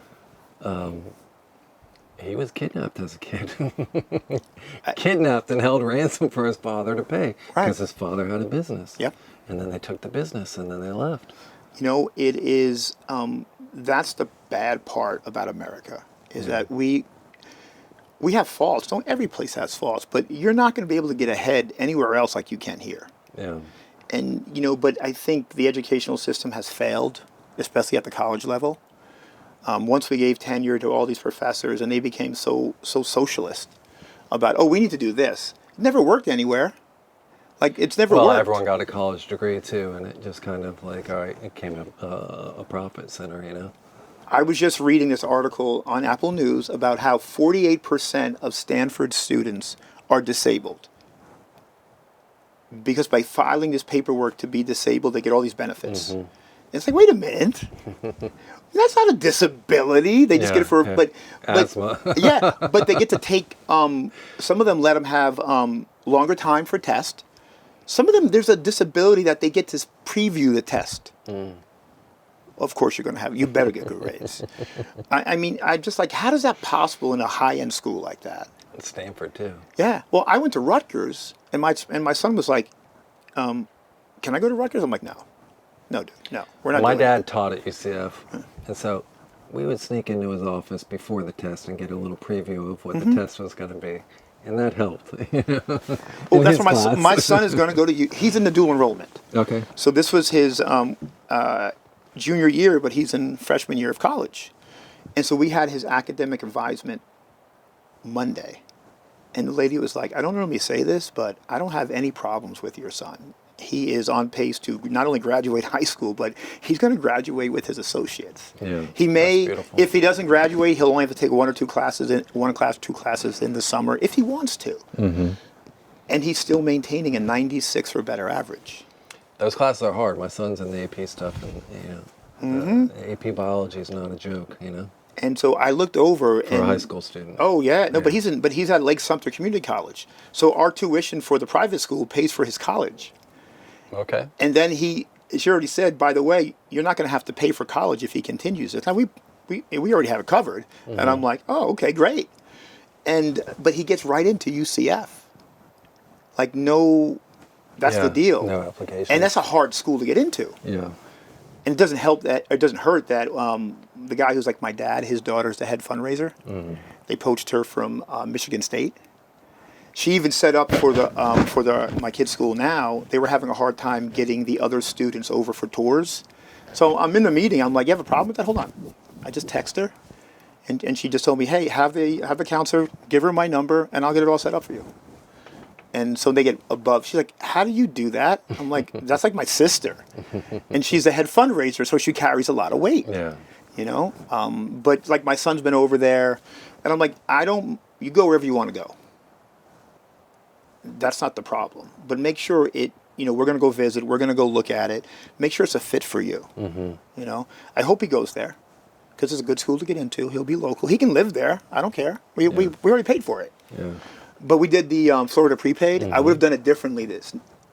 He was kidnapped as a kid. Kidnapped and held ransom for his father to pay. Right. Because his father had a business. Yep. And then they took the business and then they left. It is, that's the bad part about America, is that we have faults. Every place has faults, but you're not going to be able to get ahead anywhere else like you can here. Yeah. And, but I think the educational system has failed, especially at the college level. Once we gave tenure to all these professors and they became so socialist about, we need to do this. It never worked anywhere. Like, it's never worked. Everyone got a college degree too, and it just kind of like, all right, it became a profit center, I was just reading this article on Apple News about how 48% of Stanford students are disabled. Because by filing this paperwork to be disabled, they get all these benefits. It's like, wait a minute. That's not a disability. They just get it for, but asthma. but they get to take, some of them let them have longer time for test. Some of them, there's a disability that they get to preview the test. Of course you're going to have, you better get good grades. I just like, how is that possible in a high-end school like that? Stanford too. Yeah. Well, I went to Rutgers, and my son was like, can I go to Rutgers? I'm like, no, dude, no, we're not. My doing dad it. taught at UCF, and so we would sneak into his office before the test and get a little preview of what the test was going to be, and that helped. Well, that's where my son is going to go to. He's in the dual enrollment. Okay. So this was his junior year, but he's in freshman year of college, and so we had his academic advisement Monday. And the lady was like, I don't normally say this, but I don't have any problems with your son. He is on pace to not only graduate high school, but he's going to graduate with his associates. Yeah, He may, that's beautiful. if he doesn't graduate, he'll only have to take one or two classes, two classes in the summer if he wants to. Mm-hmm. And he's still maintaining a 96 or better average. Those classes are hard. My son's in the AP stuff, and the AP biology is not a joke, And so I looked over for a high school student. Oh yeah, no, but he's at Lake Sumter Community College. So our tuition for the private school pays for his college. Okay. And then she already said, by the way, you're not going to have to pay for college if he continues it. Now we already have it covered, and I'm like, oh, okay, great. But he gets right into UCF. Like that's the deal. No application. And that's a hard school to get into. Yeah. And it doesn't hurt that the guy who's like my dad, his daughter's the head fundraiser. They poached her from Michigan State. She even set up for my kid's school now. They were having a hard time getting the other students over for tours. So I'm in the meeting. I'm like, you have a problem with that? Hold on. I just text her, and she just told me, hey, have the counselor give her my number, and I'll get it all set up for you. And so they get above. She's like, how do you do that? I'm like, that's like my sister. And she's a head fundraiser, so she carries a lot of weight. Yeah. But like my son's been over there, and I'm like, you go wherever you want to go. That's not the problem. But make sure we're going to go visit, we're going to go look at it. Make sure it's a fit for you. I hope he goes there, because it's a good school to get into. He'll be local. He can live there. I don't care. We already paid for it. Yeah. But we did the Florida prepaid. I would have done it differently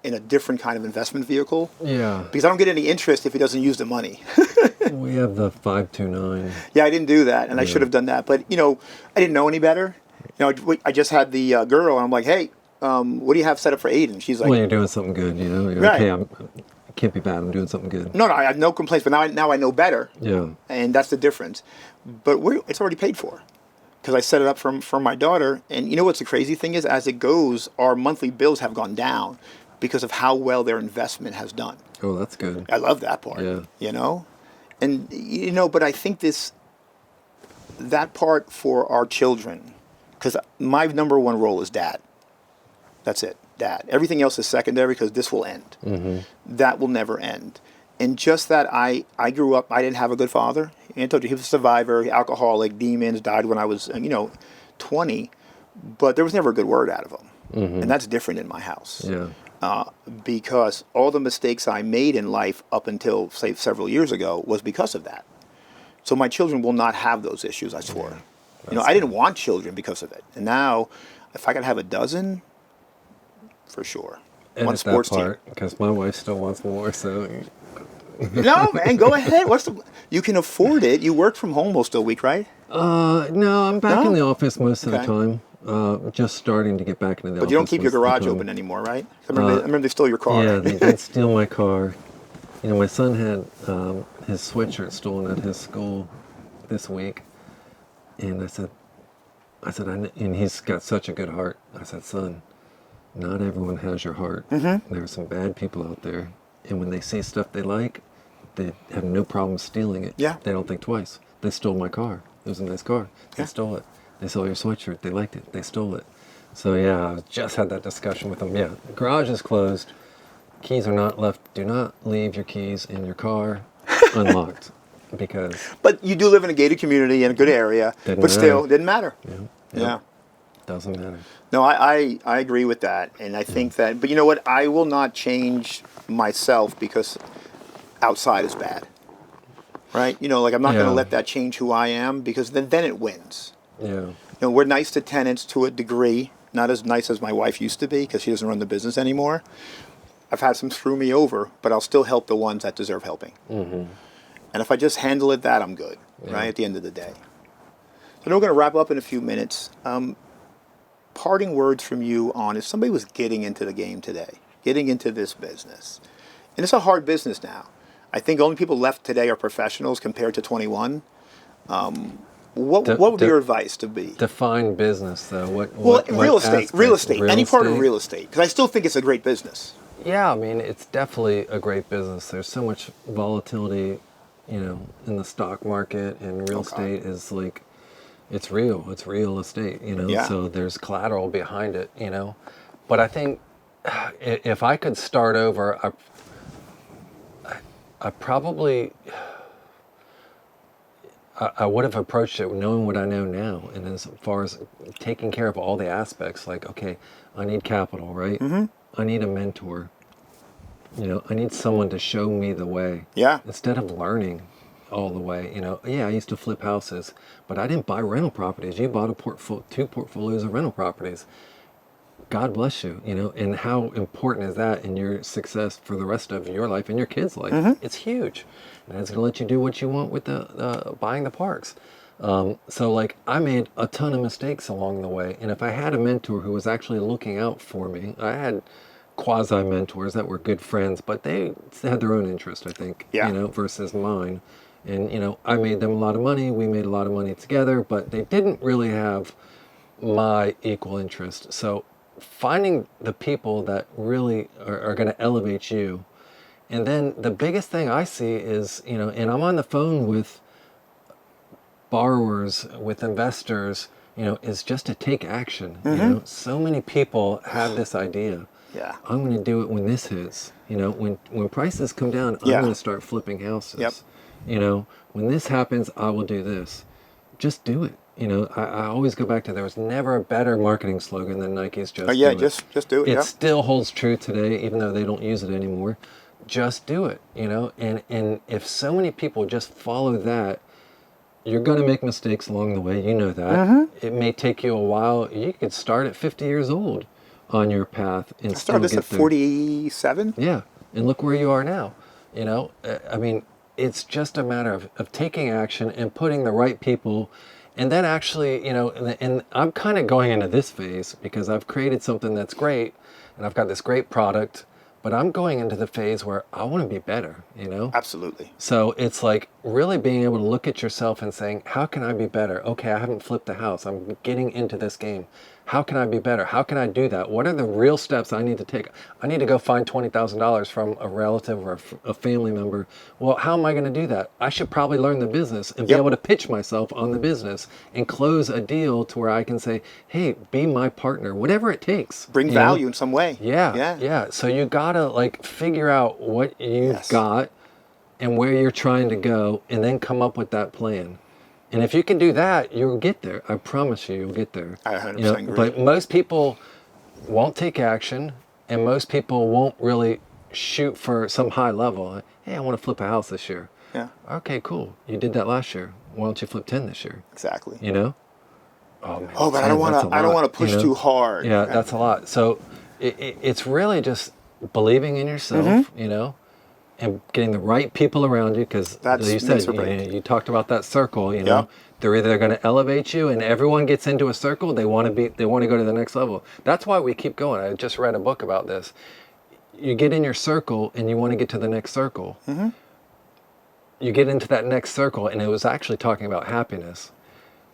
in a different kind of investment vehicle. Yeah. Because I don't get any interest if he doesn't use the money. We have the 529. Yeah, I didn't do that, and I should have done that. But, I didn't know any better. I just had the girl, and I'm like, hey, what do you have set up for Aiden? She's like, Well, you're doing something good, You're Right. okay, it can't be bad. I'm doing something good. no, I have no complaints, but now I know better. Yeah. And that's the difference. But it's already paid for. Because I set it up for my daughter. And you know what's the crazy thing is? As it goes, our monthly bills have gone down because of how well their investment has done. Oh, that's good. I love that part. Yeah. And, but I think that part for our children, because my number one role is dad. That's it, dad. Everything else is secondary because this will end. That will never end. And just that I grew up, I didn't have a good father. And I told you, he was a survivor, alcoholic, demons, died when I was, 20. But there was never a good word out of him. And that's different in my house. Yeah. Because all the mistakes I made in life up until, say, several years ago was because of that. So my children will not have those issues, I swore. I didn't want children because of it. And now, if I could have a dozen, for sure. And One it's sports that team. part, because my wife still wants more, so... No, man, go ahead. You can afford it. You work from home most of the week, right? No, I'm back in the office most of the Okay. time. Just starting to get back into the office. But you don't keep your most of the garage time. open anymore, right? I remember they stole your car. Yeah, they did steal my car. My son had his sweatshirt stolen at his school this week, and I said, and he's got such a good heart. I said, son, not everyone has your heart. There are some bad people out there, and when they see stuff they like, they have no problem stealing it. Yeah. They don't think twice. They stole my car. It was a nice car. They stole it. They saw your sweatshirt. They liked it. They stole it. So yeah, I just had that discussion with them. Yeah, the garage is closed. Keys are not left. Do not leave your keys in your car unlocked, because. But you do live in a gated community in a good area. Still, didn't matter. Yeah. Doesn't matter. No, I agree with that. And I think that, but you know what? I will not change myself because outside is bad. Right? I'm not going to let that change who I am, because then it wins. Yeah. We're nice to tenants to a degree, not as nice as my wife used to be because she doesn't run the business anymore. I've had some screw me over, but I'll still help the ones that deserve helping. And if I just handle it, I'm good, right, at the end of the day. So we're going to wrap up in a few minutes. Parting words from you on if somebody was getting into the game today, getting into this business. And it's a hard business now. I think only people left today are professionals compared to 21. What would your advice to be? Define business, though. Real estate, any part of real estate, because I still think it's a great business. Yeah, I mean, it's definitely a great business. There's so much volatility, in the stock market, and real estate is like, It's real. It's real estate, you know. Yeah. So there's collateral behind it, you know. But I think if I could start over, I probably I would have approached it knowing what I know now, and as far as taking care of all the aspects, like, okay, I need capital, right? I need a mentor. You know, I need someone to show me the way. Yeah. Instead of learning all the way, you know, yeah, I used to flip houses, but I didn't buy rental properties. You bought two portfolios of rental properties. God bless you, you know, and how important is that in your success for the rest of your life and your kids' life? It's huge. And it's going to let you do what you want with the buying the parks. So like I made a ton of mistakes along the way. And if I had a mentor who was actually looking out for me, I had quasi mentors that were good friends, but they had their own interest, I think, Yeah. you know, versus mine. And, you know, I made them a lot of money. We made a lot of money together, but they didn't really have my equal interest. So finding the people that really are going to elevate you. And then the biggest thing I see is, you know, and I'm on the phone with borrowers, with investors, you know, is just to take action. You know, so many people have this idea. Yeah. I'm going to do it when this hits. You know, when prices come down, I'm Yeah. going to start flipping houses. Yep. You know, when this happens, I will do this. Just do it. You know, I always go back to there was never a better marketing slogan than Nike's "Just Oh, yeah, Do It." just do it. It Yeah. still holds true today, even though they don't use it anymore. Just do it. You know, and if so many people just follow that, you're going to make mistakes along the way. You know that. It may take you a while. You could start at 50 years old on your path and I still started this get at there. 47. Yeah, and look where you are now. You know, I mean, it's just a matter of taking action and putting the right people. And then actually, you know, and I'm kind of going into this phase because I've created something that's great and I've got this great product, but I'm going into the phase where I want to be better, you know? Absolutely. So it's like really being able to look at yourself and saying, how can I be better? Okay, I haven't flipped the house. I'm getting into this game. How can I be better? How can I do that? What are the real steps I need to take? I need to go find $20,000 from a relative or a family member. Well, how am I going to do that? I should probably learn the business and be Yep. able to pitch myself on the business and close a deal to where I can say, hey, be my partner, whatever it takes. Bring you know? value in some way. Yeah. So you gotta like figure out what you've Yes. got and where you're trying to go, and then come up with that plan. And if you can do that, you'll get there. I promise you'll get there. I 100% agree. But most people won't take action, and most people won't really shoot for some high level. Hey, I want to flip a house this year. Yeah. Okay, cool. You did that last year. Why don't you flip 10 this year? Exactly. You know? Oh, man, Oh, but I don't 10, that's want a to. I don't lot, want to push you know? too hard. Yeah, that's a lot. So it's really just believing in yourself, you know, and getting the right people around you, because That's you makes said, or break. you talked about that circle, you know. Yep. They're either going to elevate you, and everyone gets into a circle, they want to go to the next level. That's why we keep going. I just read a book about this. You get in your circle and you want to get to the next circle. You get into that next circle, and it was actually talking about happiness.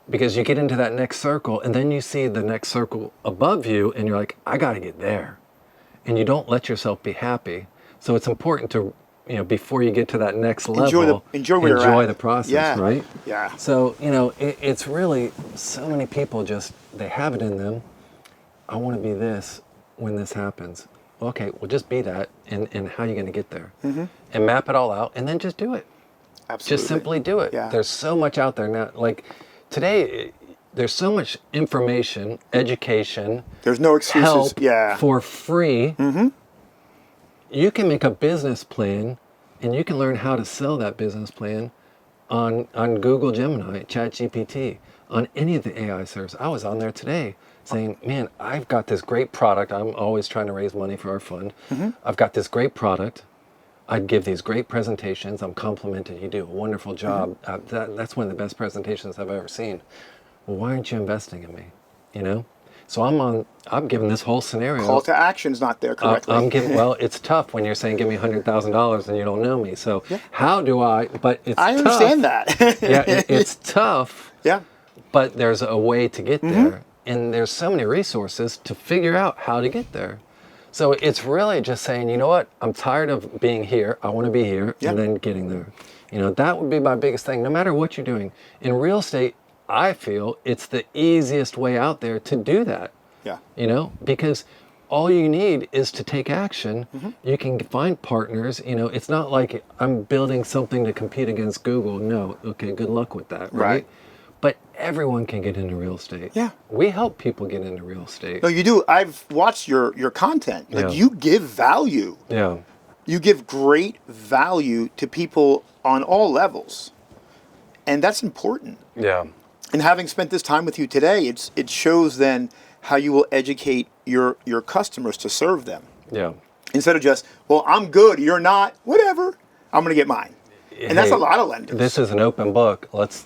Because you get into that next circle, and then you see the next circle above you, and you're like, I got to get there. And you don't let yourself be happy. So it's important to, you know, before you get to that next level, enjoy where you're at. the process, Yeah. right? Yeah. So, you know, it's really, so many people just, they have it in them. I want to be this when this happens. Okay, well, just be that, and how are you going to get there? And map it all out, and then just do it. Absolutely. Just simply do it. Yeah. There's so much out there now. Like today, there's so much information, education, There's no excuses. help Yeah. for free. You can make a business plan, and you can learn how to sell that business plan on Google Gemini, ChatGPT, on any of the AI servers. I was on there today saying, man, I've got this great product. I'm always trying to raise money for our fund. I've got this great product. I'd give these great presentations. I'm complimented. You do a wonderful job. That's one of the best presentations I've ever seen. Well, why aren't you investing in me? You know? So I'm giving this whole scenario. Call to action's not there correctly. I'm giving, well, it's tough when you're saying, give me $100,000 and you don't know me. So how do but it's I tough. understand that. It's tough, Yeah. but there's a way to get there. And there's so many resources to figure out how to get there. So it's really just saying, you know what, I'm tired of being here. I want to be here, and then getting there. You know, that would be my biggest thing, no matter what you're doing. In real estate, I feel it's the easiest way out there to do that. Yeah. You know, because all you need is to take action. You can find partners. You know, it's not like I'm building something to compete against Google. No, okay, good luck with that, right? But everyone can get into real estate. Yeah. We help people get into real estate. No, you do. I've watched your content. Like Yeah. you give value. Yeah. You give great value to people on all levels. And that's important. Yeah. And having spent this time with you today, it shows then how you will educate your customers to serve them. Yeah. Instead of just, well, I'm good, you're not, whatever, I'm going to get mine. And that's a lot of lenders. This is an open book. Let's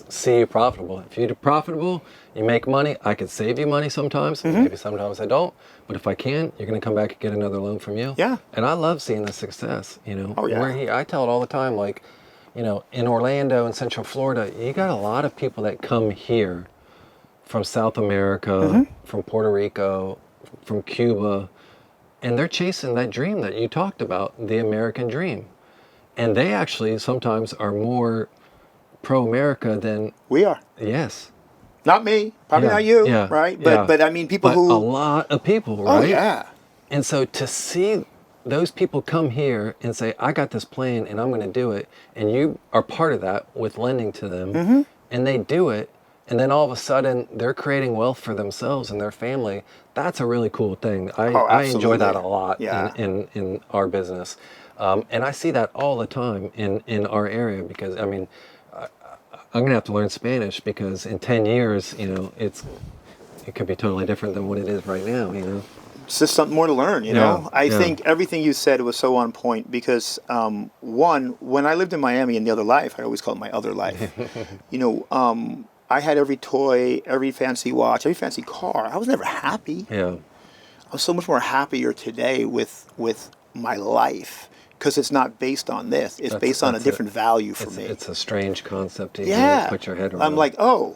see you profitable. If you're profitable, you make money. I could save you money sometimes. Maybe sometimes I don't. But if I can, you're going to come back and get another loan from you. Yeah. And I love seeing the success. You know, Oh, yeah. I tell it all the time. Like, you know, in Orlando and Central Florida, you got a lot of people that come here from South America, from Puerto Rico, from Cuba, and they're chasing that dream that you talked about, the American dream. And they actually sometimes are more pro-America than... We are. Yes. Not me, probably Yeah, not you, yeah, right? yeah. But I mean, people But who... a lot of people, Oh, right? yeah. And so to see those people come here and say, I got this plan and I'm going to do it, and you are part of that with lending to them, and they do it, and then all of a sudden they're creating wealth for themselves and their family. That's a really cool thing. I enjoy that a lot Yeah. in our business. And I see that all the time in our area because, I mean, I'm going to have to learn Spanish because in 10 years, you know, it could be totally different than what it is right now, you know. It's just something more to learn, you know? I yeah. think everything you said was so on point because, one, when I lived in Miami in the other life, I always call it my other life, you know, I had every toy, every fancy watch, every fancy car. I was never happy. Yeah. I'm so much more happier today with my life because it's not based on this. It's based on a different value for me. It's a strange concept to Yeah. put your head around. I'm like, oh,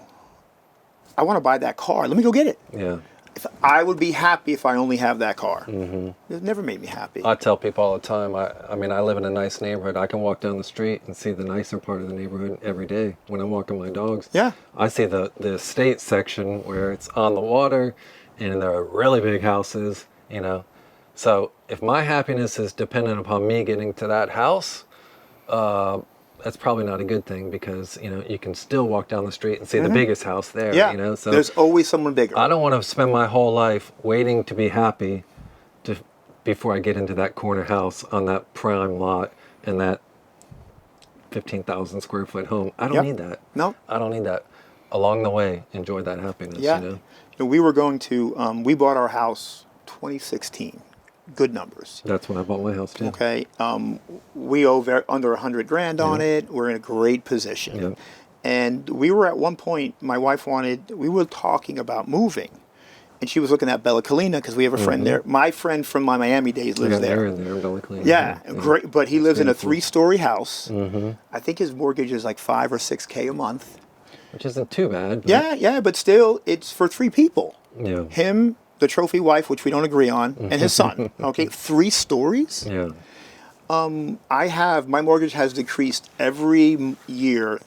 I want to buy that car. Let me go get it. Yeah. If I would be happy if I only have that car. It never made me happy. I tell people all the time, I mean, I live in a nice neighborhood. I can walk down the street and see the nicer part of the neighborhood every day when I'm walking my dogs. Yeah. I see the estate section where it's on the water and there are really big houses, you know. So if my happiness is dependent upon me getting to that house, that's probably not a good thing because, you know, you can still walk down the street and see the biggest house there, Yeah. you know. So there's always someone bigger. I don't want to spend my whole life waiting to be happy before I get into that corner house on that prime lot and that 15,000 square foot home. I don't need that. No. I don't need that. Along the way, enjoy that happiness, Yeah. you know. And we were going to, we bought our house 2016. Good numbers. That's when I bought my house too. Okay. We owe under $100,000 on it. We're in a great position. Yeah. And we were at one point, my wife we were talking about moving. And she was looking at Bella Colina because we have a friend there. My friend from my Miami days lives there. Really clean. Yeah, great. But he lives in a beautiful. 3-story house. I think his mortgage is like $5,000 or $6,000 a month. Which isn't too bad. But Yeah, but still, it's for 3 people. Yeah. Him, the trophy wife, which we don't agree on, and his son. Okay, 3 stories. Yeah. My mortgage has decreased every year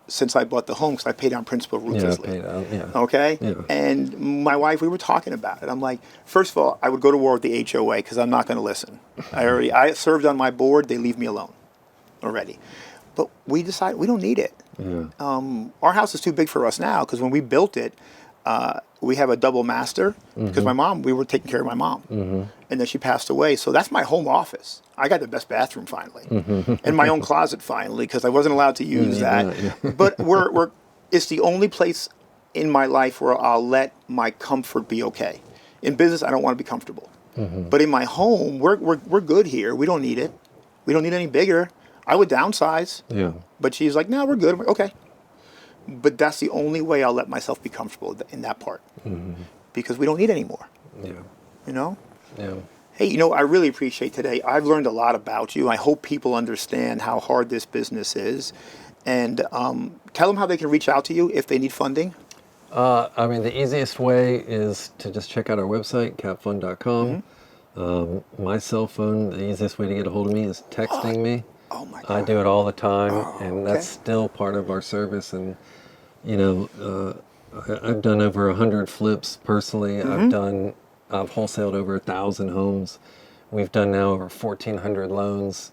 since I bought the home because I pay down principal ruthlessly. Paid out. Yeah. Okay? Yeah. And my wife, we were talking about it. I'm like, first of all, I would go to war with the HOA because I'm not going to listen. I served on my board. They leave me alone already. But we decided we don't need it. Yeah. Our house is too big for us now because when we built it, we have a double master because we were taking care of my mom. And then she passed away. So that's my home office. I got the best bathroom finally. And my own closet finally because I wasn't allowed to use that. Yeah. But it's the only place in my life where I'll let my comfort be okay. In business, I don't want to be comfortable. But in my home, we're good here. We don't need it. We don't need any bigger. I would downsize. Yeah. But she's like, no, we're good. I'm like, okay. But that's the only way I'll let myself be comfortable in that part. Because we don't need any more. Yeah. You know? Yeah. Hey, you know, I really appreciate today. I've learned a lot about you. I hope people understand how hard this business is. And tell them how they can reach out to you if they need funding. I mean, the easiest way is to just check out our website, capfund.com. My cell phone, the easiest way to get a hold of me is texting me. Oh, my God. I do it all the time, and okay. that's still part of our service. And I've done over 100 flips personally. I've wholesaled over 1,000 homes. We've done now over 1,400 loans.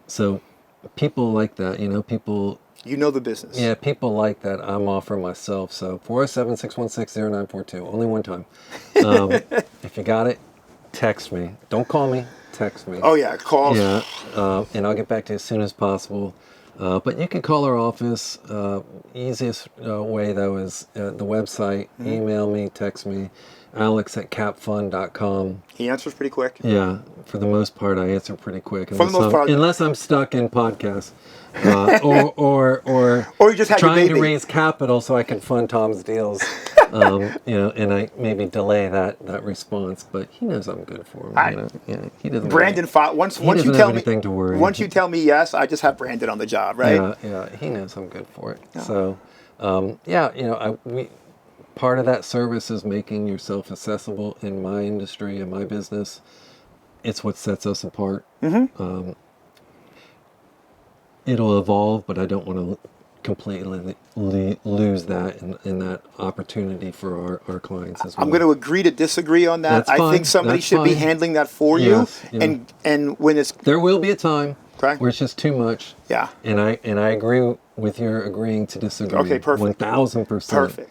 So people like that, people. You know the business. Yeah, people like that I'm offering myself. So 407-616-0942, only one time. If you got it, text me. Don't call me, text me. Oh yeah, call. Yeah, and I'll get back to you as soon as possible. But you can call our office. Easiest way, though, is the website. Email me, text me, alex@capfund.com. He answers pretty quick. Yeah, for the most part, I answer pretty quick. For the most part. Unless I'm stuck in podcasts, or you just had your trying to baby. raise capital so I can fund Tom's deals. And I maybe delay that response, but he knows I'm good for him. He doesn't. Brandon, once you doesn't tell have me, anything to worry. once you tell me yes, I just have Brandon on the job, right? Yeah, he knows I'm good for it. So, part of that service is making yourself accessible in my industry, in my business. It's what sets us apart. It'll evolve, but I don't want to completely lose that in that opportunity for our clients as well. I'm going to agree to disagree on that. That's I fine. think somebody That's should be fine. handling that for Yes, you. And when it's There will be a time Okay. where it's just too much. Yeah. And I agree with your agreeing to disagree. Okay, perfect. 1,000%. Perfect.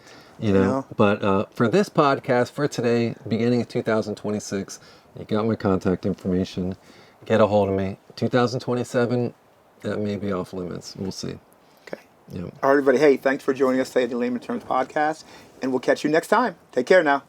But for this podcast, for today, beginning of 2026, you got my contact information. Get a hold of me. 2027, that may be off limits. We'll see. Okay. Yeah. All right, everybody. Hey, thanks for joining us today at the Layman Terms Podcast, and we'll catch you next time. Take care now.